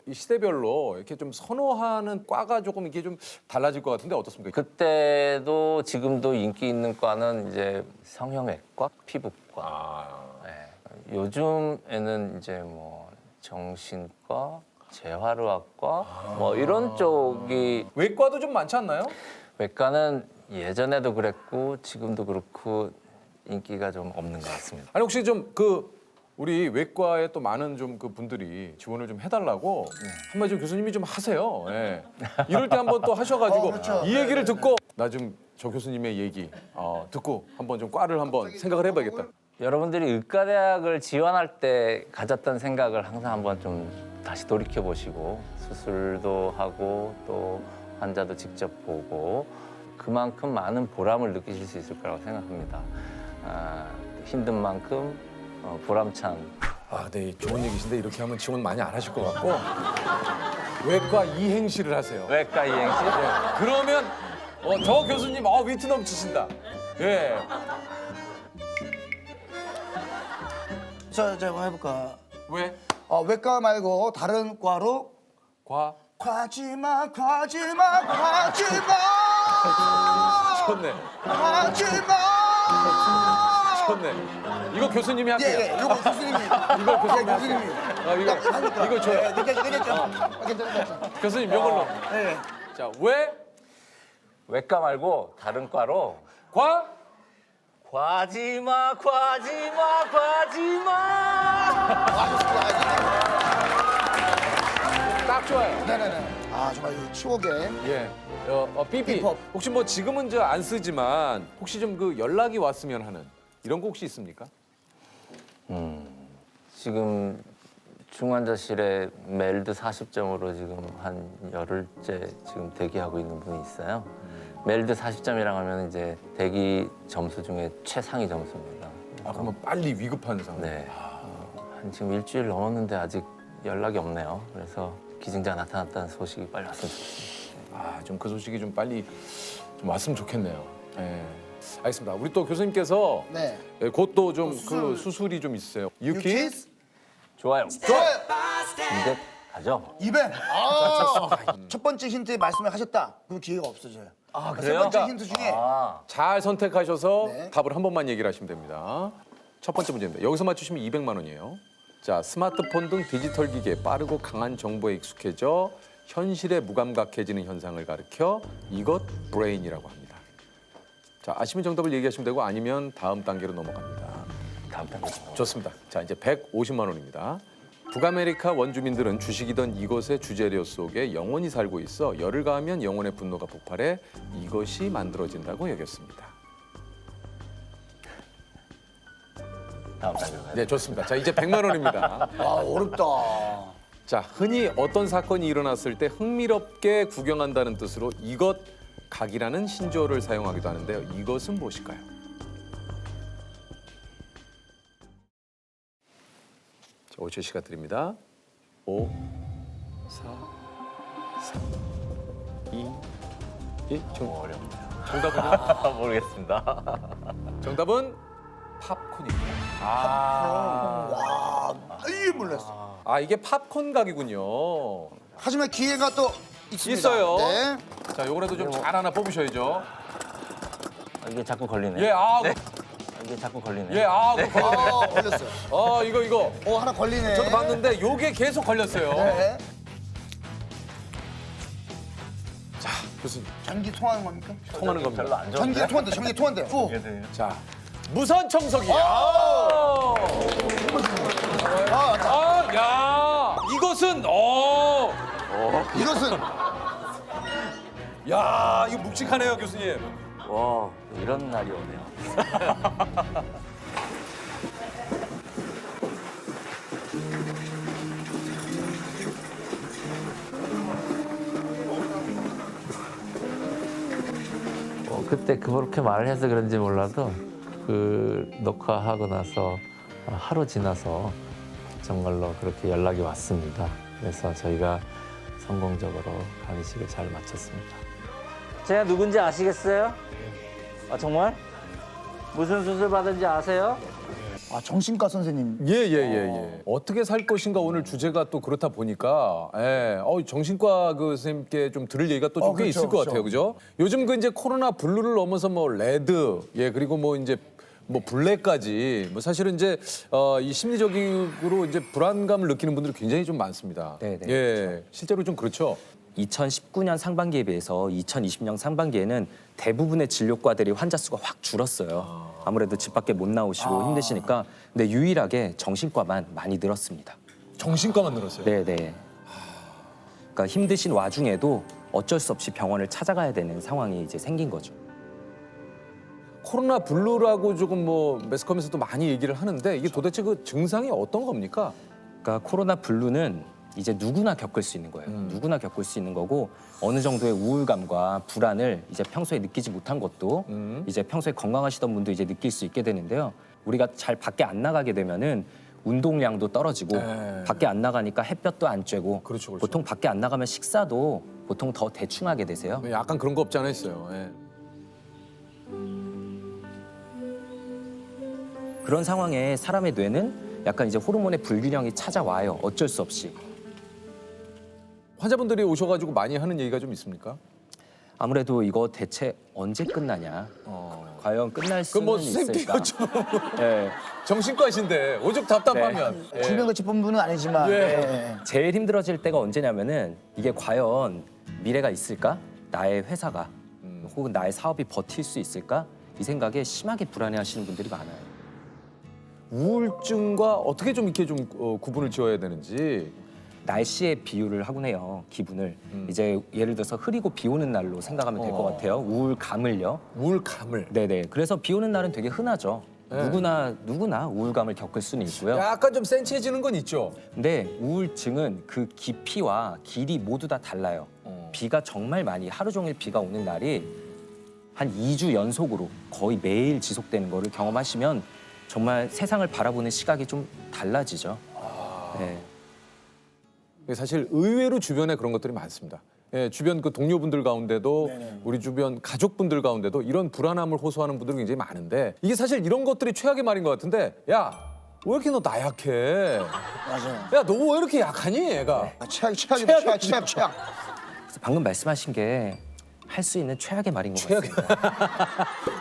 이 시대별로 이렇게 좀 선호하는 과가 조금 이게 좀 달라질 것 같은데 어떻습니까? 그때도 지금도 인기 있는 과는 이제 성형외과, 피부과. 네. 요즘에는 이제 뭐 정신과, 재활의학과 뭐 이런 쪽이. 외과도 좀 많지 않나요? 외과는 예전에도 그랬고 지금도 그렇고 인기가 좀 없는 것 같습니다. 아니 혹시 좀 우리 외과에 또 많은 좀 그 분들이 지원을 좀 해달라고 한마디 좀 교수님이 좀 하세요. 예. 이럴 때 한번 또 하셔가지고 그렇죠. 이 얘기를 듣고 나 좀 저 교수님의 얘기 듣고 한번 좀 과를 한번 생각을 해봐야겠다. 여러분들이 의과대학을 지원할 때 가졌던 생각을 항상 한번 좀 다시 돌이켜 보시고 수술도 하고 또 환자도 직접 보고 그만큼 많은 보람을 느끼실 수 있을 거라고 생각합니다. 힘든 만큼 보람찬. 네, 좋은 얘기신데 이렇게 하면 지원 많이 안 하실 것 같고 외과 이행시를 하세요. 외과 이행시? 네. 그러면 저 교수님 위트 넘치신다. 예. 저 한번 해볼까? 왜? 외과 말고 다른 과로 과지마 좋네. 과지마. 좋네. 이거 교수님이 할게요. 예, 이거 교수님이. 이거 교수님이 교수님이. 이거 줘요. 괜찮죠? 교수님 이걸로. 네. 자, 외과 말고 다른 과로 과지마. 딱 좋아요. 네네네. 정말 이 추억의. 예. 삐삐. 힙합. 혹시 뭐 지금은 안 쓰지만 혹시 좀 연락이 왔으면 하는 이런 거 혹시 있습니까? 지금 중환자실에 멜드 40점으로 지금 한 열흘째 지금 대기하고 있는 분이 있어요. 멜드 40점이라고 하면 이제 대기 점수 중에 최상위 점수입니다. 그러면 빨리 위급한 상황. 네. 한 지금 일주일 넘었는데 아직 연락이 없네요. 그래서 기증자 나타났다는 소식이 빨리 왔으면 좋겠습니다. 좀 그 소식이 좀 빨리 좀 왔으면 좋겠네요. 예. 알겠습니다. 우리 또 교수님께서 네. 곧 또 좀 그 수술이 좀 있으세요. 유키스? 좋아요. 좋아요. 이제 가죠. 이벤. 첫 번째 힌트에 말씀을 하셨다. 그럼 기회가 없어져요. 세 그래요? 번째 힌트 중에 잘 선택하셔서 네. 답을 한 번만 얘기를 하시면 됩니다. 첫 번째 문제입니다. 여기서 맞추시면 200만 원이에요. 자, 스마트폰 등 디지털 기기에 빠르고 강한 정보에 익숙해져 현실에 무감각해지는 현상을 가리켜 이것 브레인이라고 합니다. 자, 아시면 정답을 얘기하시면 되고 아니면 다음 단계로 넘어갑니다. 다음 단계. 좋습니다. 자, 이제 150만 원입니다. 북아메리카 원주민들은 주식이던 이것의 주재료 속에 영혼이 살고 있어 열을 가하면 영혼의 분노가 폭발해 이것이 만들어진다고 여겼습니다. 다음 달로 가요. 네, 좋습니다. 자, 이제 100만 원입니다. 아, 어렵다. 자, 흔히 어떤 사건이 일어났을 때 흥미롭게 구경한다는 뜻으로 이것 각이라는 신조어를 사용하기도 하는데요. 이것은 무엇일까요? 자, 5초 시간 드립니다. 5, 4, 3, 2, 1. 어렵네요. 정답은요? 모르겠습니다. 정답은 팝콘입니다. 와, 이게 몰랐어. 아, 이게 팝콘 각이군요. 하지만 기회가 또 있습니다. 있어요. 네. 자, 요거라도 좀 잘 하나 뽑으셔야죠. 이게 자꾸 걸리네. 예, 아, 네. 이게 자꾸 걸리네. 예, 아, 걸렸네. 걸렸어요. 이거. 하나 걸리네. 저도 봤는데 요게 계속 걸렸어요. 네. 자, 교수님. 전기 통하는 겁니까? 통하는 겁니다. 별로 안 좋은데. 전기 통한대. 오. 자, 무선 청소기. 야, 이것은 이것은 야, 이거 묵직하네요, 교수님. 와, 이런 날이 오네요. 그때 그렇게 말을 해서 그런지 몰라도 그 녹화하고 나서 하루 지나서 정말로 그렇게 연락이 왔습니다. 그래서 저희가 성공적으로 강의식을 잘 마쳤습니다. 제가 누군지 아시겠어요? 아, 정말? 무슨 수술 받은지 아세요? 아, 정신과 선생님. 예. 어떻게 살 것인가 오늘 주제가 또 그렇다 보니까 정신과 그 선생님께 좀 들을 얘기가 또 좀 꽤 있을 것 같아요, 그죠? 요즘 그 이제 코로나 블루를 넘어서 뭐 레드, 그리고 뭐 이제 뭐 블랙까지 뭐 사실은 이제 이 심리적으로 이제 불안감을 느끼는 분들이 굉장히 좀 많습니다. 네네. 예, 그렇죠. 실제로 좀 그렇죠. 2019년 상반기에 비해서 2020년 상반기에는 대부분의 진료과들이 환자 수가 확 줄었어요. 아무래도 집 밖에 못 나오시고 힘드시니까. 근데 유일하게 정신과만 많이 늘었습니다. 정신과만 늘었어요? 네네. 그러니까 힘드신 와중에도 어쩔 수 없이 병원을 찾아가야 되는 상황이 이제 생긴 거죠. 코로나 블루라고 조금 뭐 매스컴에서도 많이 얘기를 하는데 이게 도대체 그 증상이 어떤 겁니까? 그러니까 코로나 블루는 이제 누구나 겪을 수 있는 거예요. 누구나 겪을 수 있는 거고 어느 정도의 우울감과 불안을 이제 평소에 느끼지 못한 것도 이제 평소에 건강하시던 분도 이제 느낄 수 있게 되는데요. 우리가 잘 밖에 안 나가게 되면은 운동량도 떨어지고 밖에 안 나가니까 햇볕도 안 쬐고 그렇죠. 보통 밖에 안 나가면 식사도 보통 더 대충 하게 되세요. 약간 그런 거 없지 않아 있어요. 그런 상황에 사람의 뇌는 약간 이제 호르몬의 불균형이 찾아와요. 어쩔 수 없이. 환자분들이 오셔가지고 많이 하는 얘기가 좀 있습니까? 아무래도 이거 대체 언제 끝나냐? 과연 끝날 수는 뭐 있을까? 네. 정신과신데 오죽 답답하면. 네. 질병관리 본부는 아니지만 제일 힘들어질 때가 언제냐면은 이게 과연 미래가 있을까? 나의 회사가 혹은 나의 사업이 버틸 수 있을까? 이 생각에 심하게 불안해하시는 분들이 많아요. 우울증과 어떻게 좀 이렇게 좀 구분을 지어야 되는지. 날씨에 비유를 하곤 해요. 기분을 이제 예를 들어서 흐리고 비 오는 날로 생각하면 될 것 같아요. 우울감을요. 우울감을. 네네. 그래서 비 오는 날은 되게 흔하죠. 네. 누구나 우울감을 겪을 수는 있고요. 약간 좀 센치해지는 건 있죠. 근데 우울증은 그 깊이와 길이 모두 다 달라요. 비가 정말 많이 하루 종일 비가 오는 날이 한 2주 연속으로 거의 매일 지속되는 거를 경험하시면 정말 세상을 바라보는 시각이 좀 달라지죠. 네. 사실 의외로 주변에 그런 것들이 많습니다. 주변 그 동료분들 가운데도 우리 주변 가족분들 가운데도 이런 불안함을 호소하는 분들이 굉장히 많은데 이게 사실 이런 것들이 최악의 말인 것 같은데 야, 왜 이렇게 너 나약해? 맞아요. 야, 너 왜 이렇게 약하니, 얘가? 최악. 그래서 방금 말씀하신 게 할 수 있는 최악의 말인 것 같습니다.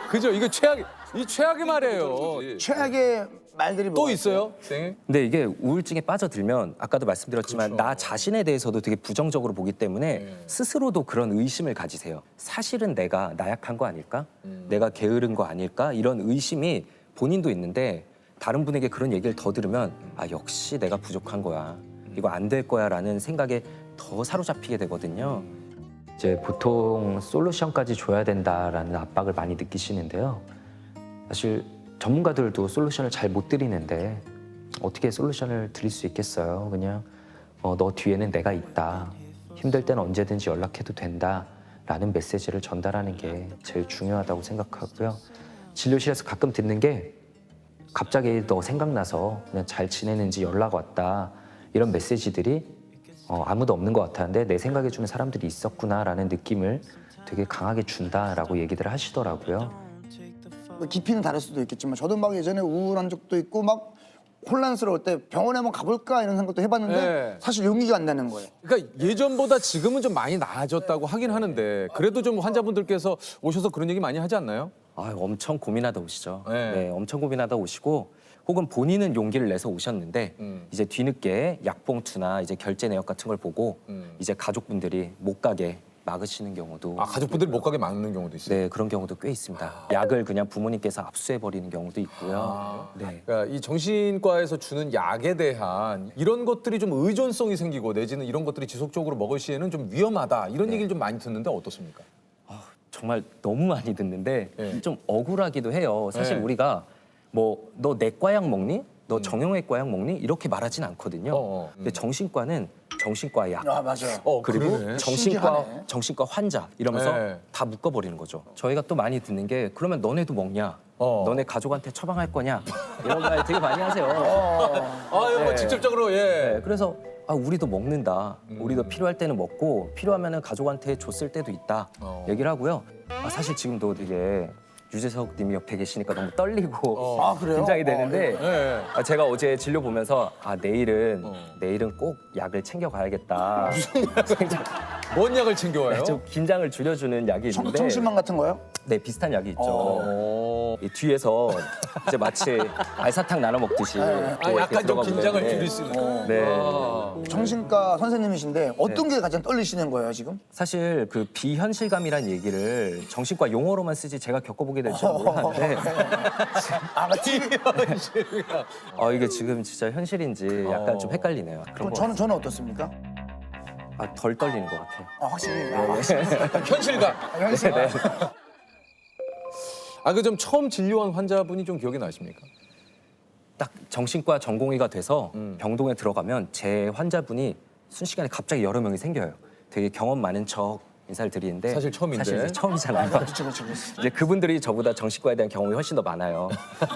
그죠? 이거 최악의 말이에요. 최악의 말들이 또 있어요, 선생님? 근데 이게 우울증에 빠져들면 아까도 말씀드렸지만 나 자신에 대해서도 되게 부정적으로 보기 때문에 스스로도 그런 의심을 가지세요. 사실은 내가 나약한 거 아닐까? 내가 게으른 거 아닐까? 이런 의심이 본인도 있는데 다른 분에게 그런 얘기를 더 들으면 아, 역시 내가 부족한 거야. 이거 안 될 거야 라는 생각에 더 사로잡히게 되거든요. 이제 보통 솔루션까지 줘야 된다라는 압박을 많이 느끼시는데요. 사실 전문가들도 솔루션을 잘 못 드리는데 어떻게 솔루션을 드릴 수 있겠어요? 그냥 너 뒤에는 내가 있다. 힘들 땐 언제든지 연락해도 된다. 라는 메시지를 전달하는 게 제일 중요하다고 생각하고요. 진료실에서 가끔 듣는 게 갑자기 너 생각나서 그냥 잘 지내는지 연락 왔다. 이런 메시지들이 아무도 없는 것 같았는데 내 생각해주는 사람들이 있었구나라는 느낌을 되게 강하게 준다라고 얘기들 하시더라고요. 뭐 깊이는 다를 수도 있겠지만 저도 막 예전에 우울한 적도 있고 막 혼란스러울 때 병원에 한번 가볼까 이런 생각도 해봤는데 네. 사실 용기가 안 나는 거예요. 그러니까 예전보다 지금은 좀 많이 나아졌다고 하긴 하는데 그래도 좀 환자분들께서 오셔서 그런 얘기 많이 하지 않나요? 엄청 고민하다 오시죠. 네, 엄청 고민하다 오시고 혹은 본인은 용기를 내서 오셨는데 이제 뒤늦게 약봉투나 이제 결제 내역 같은 걸 보고 이제 가족분들이 못 가게 막으시는 경우도 가족분들이 못 가게 막는 경우도 있어요? 네, 그런 경우도 꽤 있습니다. 약을 그냥 부모님께서 압수해 버리는 경우도 있고요. 네. 그러니까 이 정신과에서 주는 약에 대한 이런 것들이 좀 의존성이 생기고 내지는 이런 것들이 지속적으로 먹을 시에는 좀 위험하다 이런 얘기를 좀 많이 듣는데 어떻습니까? 정말 너무 많이 듣는데 좀 억울하기도 해요. 사실 우리가 뭐 너 내과약 먹니? 너 정형외과약 먹니? 이렇게 말하진 않거든요. 근데 정신과는 정신과 약, 아 맞아요. 그리고 그러네. 정신과 신기하네. 정신과 환자 이러면서 네. 다 묶어버리는 거죠. 저희가 또 많이 듣는 게 그러면 너네도 먹냐? 너네 가족한테 처방할 거냐? 이런 말 되게 많이 하세요. 뭐 직접적으로 네, 그래서 우리도 먹는다. 우리도 필요할 때는 먹고 필요하면은 가족한테 줬을 때도 있다. 얘기를 하고요. 사실 지금도 되게 유재석 님이 옆에 계시니까 너무 떨리고 그래요? 긴장이 되는데 네. 제가 어제 진료 보면서 내일은 꼭 약을 챙겨 가야겠다. 뭔 약을 챙겨와요? 좀 긴장을 줄여주는 약이 있는데 청심환 같은 거요? 네, 비슷한 약이 있죠. 이 뒤에서 이제 마치 알사탕 나눠 먹듯이 또 이렇게 약간 좀 들어가고 긴장을 그러는데 줄일 수 있는. 네. 정신과 선생님이신데 어떤 게 가장 떨리시는 거예요 지금? 사실 그 비현실감이란 얘기를 정신과 용어로만 쓰지 제가 겪어보게 될 줄은 몰랐는데 이게 지금 진짜 현실인지 약간 좀 헷갈리네요. 그럼 저는 어떻습니까? 덜 떨리는 것 같아요. 확실히. 현실감. 현실감. 네. 그 좀 처음 진료한 환자분이 좀 기억이 나십니까? 딱 정신과 전공의가 돼서 병동에 들어가면 제 환자분이 순식간에 갑자기 여러 명이 생겨요. 되게 경험 많은 척 인사를 드리는데 사실 처음인데. 사실 이제 처음이잖아요. 그렇죠. 이제 그분들이 저보다 정신과에 대한 경험이 훨씬 더 많아요.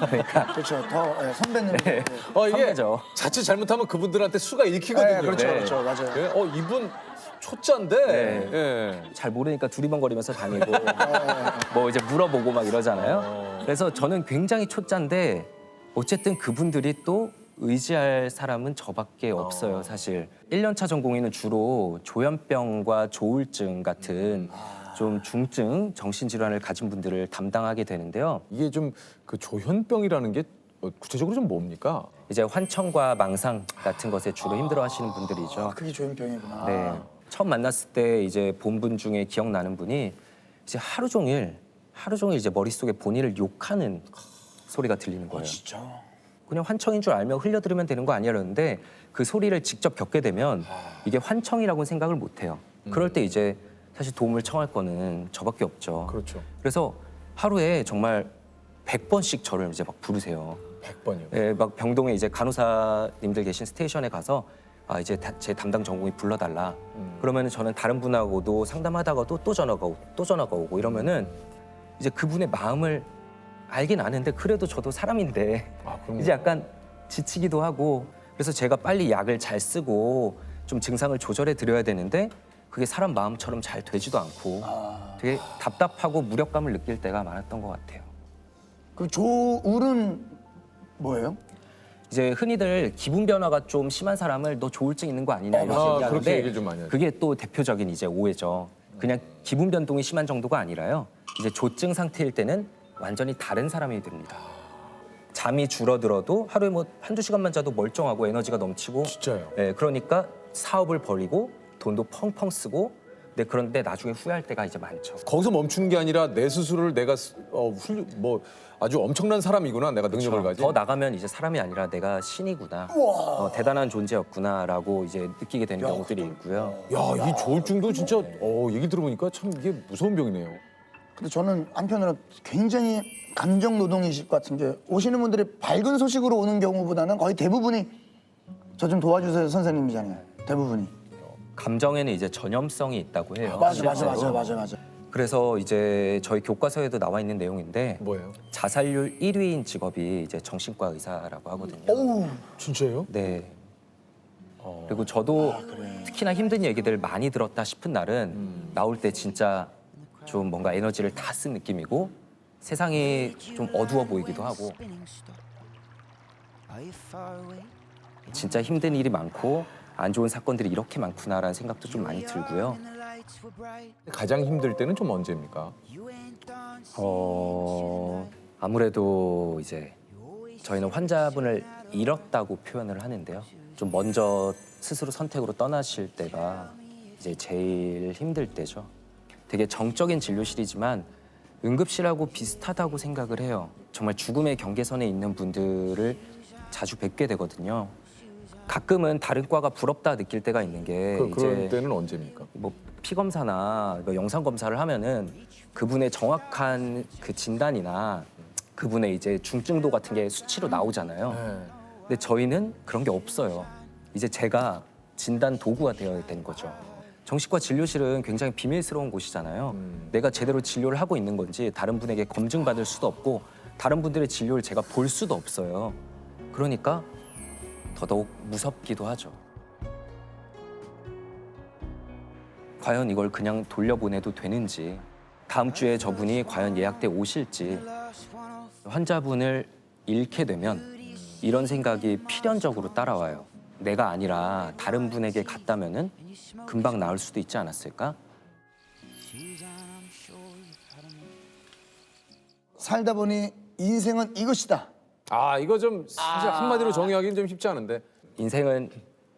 그러니까 그렇죠. 더 선배님. 이게 선배죠. 자칫 잘못하면 그분들한테 수가 읽히거든요. 그렇죠. 맞아요. 이분 초짜인데. 네. 잘 모르니까 두리번거리면서 다니고 뭐 이제 물어보고 막 이러잖아요. 그래서 저는 굉장히 초짜인데 어쨌든 그분들이 또 의지할 사람은 저밖에 없어요, 사실. 1년차 전공의는 주로 조현병과 조울증 같은 좀 중증 정신질환을 가진 분들을 담당하게 되는데요. 이게 좀 그 조현병이라는 게 구체적으로 좀 뭡니까? 이제 환청과 망상 같은 것에 주로 힘들어하시는 분들이죠. 그게 조현병이구나. 네. 처음 만났을 때 이제 본 분 중에 기억나는 분이 이제 하루 종일 이제 머릿속에 본인을 욕하는 소리가 들리는 거예요. 진짜. 그냥 환청인 줄 알면 흘려들으면 되는 거 아니라는데 그 소리를 직접 겪게 되면 이게 환청이라고는 생각을 못 해요. 그럴 때 이제 사실 도움을 청할 거는 저밖에 없죠. 그렇죠. 그래서 하루에 정말 100번씩 저를 이제 막 부르세요. 100번이요? 네, 막 병동에 이제 간호사님들 계신 스테이션에 가서 이제 제 담당 전공이 불러달라. 그러면은 저는 다른 분하고도 상담하다가도 또 전화가 오고 이러면은 이제 그분의 마음을 알긴 아는데 그래도 저도 사람인데 이제 약간 지치기도 하고 그래서 제가 빨리 약을 잘 쓰고 좀 증상을 조절해 드려야 되는데 그게 사람 마음처럼 잘 되지도 않고 되게 답답하고 무력감을 느낄 때가 많았던 것 같아요. 그 조울은 뭐예요? 이제 흔히들 기분 변화가 좀 심한 사람을 너 조울증 있는 거 아니냐 이렇게 그렇게 얘기하는데 얘기를 좀 많이 하죠. 그게 또 대표적인 이제 오해죠. 그냥 기분 변동이 심한 정도가 아니라요. 이제 조증 상태일 때는 완전히 다른 사람이 됩니다. 잠이 줄어들어도 하루에 뭐 한두 시간만 자도 멀쩡하고 에너지가 넘치고 진짜요? 네, 그러니까 사업을 벌이고 돈도 펑펑 쓰고 그런데 나중에 후회할 때가 이제 많죠. 거기서 멈추는 게 아니라 내 스스로를 내가 아주 엄청난 사람이구나, 내가 능력을 가진. 더 나가면 이제 사람이 아니라 내가 신이구나, 대단한 존재였구나라고 이제 느끼게 되는 경우들이 있고요. 야, 이 조울증도 진짜 얘기 들어보니까 참 이게 무서운 병이네요. 근데 저는 한편으로 굉장히 감정 노동이실 것 같은 게 오시는 분들이 밝은 소식으로 오는 경우보다는 거의 대부분이 저 좀 도와주세요 선생님이잖아요. 대부분이. 감정에는 이제 전염성이 있다고 해요. 맞아. 그래서 이제 저희 교과서에도 나와 있는 내용인데 뭐예요? 자살률 1위인 직업이 이제 정신과 의사라고 하거든요. 오우. 진짜요? 네. 그리고 저도 특히나 힘든 얘기들 많이 들었다 싶은 날은 나올 때 진짜 좀 뭔가 에너지를 다 쓴 느낌이고 세상이 좀 어두워 보이기도 하고 진짜 힘든 일이 많고 안 좋은 사건들이 이렇게 많구나라는 생각도 좀 많이 들고요. 가장 힘들 때는 좀 언제입니까? 아무래도 이제 저희는 환자분을 잃었다고 표현을 하는데요. 좀 먼저 스스로 선택으로 떠나실 때가 이제 제일 힘들 때죠. 되게 정적인 진료실이지만 응급실하고 비슷하다고 생각을 해요. 정말 죽음의 경계선에 있는 분들을 자주 뵙게 되거든요. 가끔은 다른 과가 부럽다 느낄 때가 있는 게 그런 때는 언제입니까? 뭐 피검사나 뭐 영상 검사를 하면은 그분의 정확한 그 진단이나 그분의 이제 중증도 같은 게 수치로 나오잖아요. 근데 저희는 그런 게 없어요. 이제 제가 진단 도구가 되어야 되는 거죠. 정신과 진료실은 굉장히 비밀스러운 곳이잖아요. 내가 제대로 진료를 하고 있는 건지 다른 분에게 검증받을 수도 없고 다른 분들의 진료를 제가 볼 수도 없어요. 그러니까 더더욱 무섭기도 하죠. 과연 이걸 그냥 돌려보내도 되는지, 다음 주에 저분이 과연 예약돼 오실지, 환자분을 잃게 되면 이런 생각이 필연적으로 따라와요. 내가 아니라 다른 분에게 갔다면은 금방 나을 수도 있지 않았을까? 살다 보니 인생은 이것이다. 아 이거 좀 진짜 한마디로 정의하기는 좀 쉽지 않은데. 인생은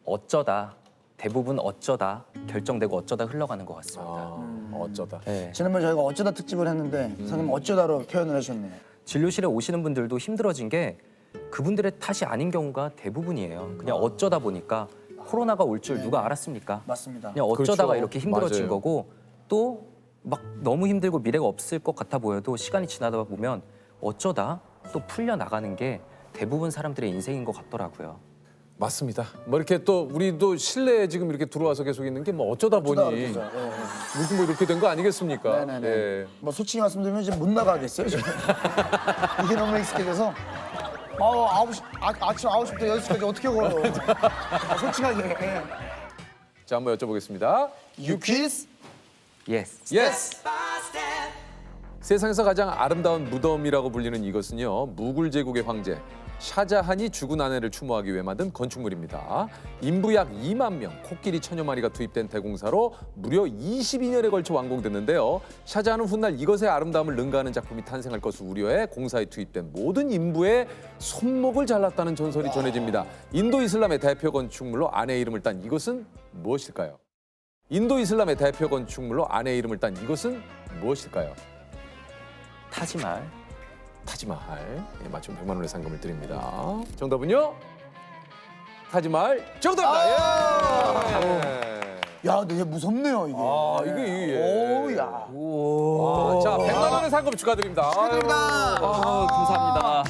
어쩌다, 대부분 어쩌다 결정되고 어쩌다 흘러가는 것 같습니다. 어쩌다. 네. 지난번에 저희가 어쩌다 특집을 했는데 선생님 어쩌다로 표현을 하셨네요. 진료실에 오시는 분들도 힘들어진 게 그분들의 탓이 아닌 경우가 대부분이에요. 그냥 어쩌다 보니까 코로나가 올 줄 누가 알았습니까? 맞습니다. 그냥 어쩌다가 그렇죠. 이렇게 힘들어진 맞아요. 거고 또 막 너무 힘들고 미래가 없을 것 같아 보여도 시간이 지나다 보면 어쩌다 또 풀려 나가는 게 대부분 사람들의 인생인 것 같더라고요. 맞습니다. 뭐 이렇게 또 우리도 실내에 지금 이렇게 들어와서 계속 있는 게 뭐 어쩌다 보니 그렇죠. 무슨 뭐 이렇게 된 거 아니겠습니까? 네네네. 예. 뭐 솔직히 말씀드리면 이제 못 나가겠어요. 지금. 이게 너무 익숙해져서. 아침 9시부터 6시까지 어떻게 걸어. 솔직하게. 자 한번 여쭤보겠습니다. 유퀴즈? 예스. 예스. 세상에서 가장 아름다운 무덤이라고 불리는 이것은요, 무굴 제국의 황제 샤자한이 죽은 아내를 추모하기 위해 만든 건축물입니다. 인부 약 2만 명, 코끼리 천여 마리가 투입된 대공사로 무려 22년에 걸쳐 완공됐는데요. 샤자한은 훗날 이것의 아름다움을 능가하는 작품이 탄생할 것을 우려해 공사에 투입된 모든 인부의 손목을 잘랐다는 전설이 전해집니다. 인도 이슬람의 대표 건축물로 아내의 이름을 딴 이것은 무엇일까요? 인도 이슬람의 대표 건축물로 아내의 이름을 딴 이것은 무엇일까요? 타지말. 타지마할. 예, 맞춤 100만 원의 상금을 드립니다. 정답은요? 타지마할 정답입니다. 예. 야, 근데 얘 무섭네요, 이게. 아, 이게. 오우, 야. 자, 100만 원의 상금 축하드립니다. 축하드립니다. 감사합니다.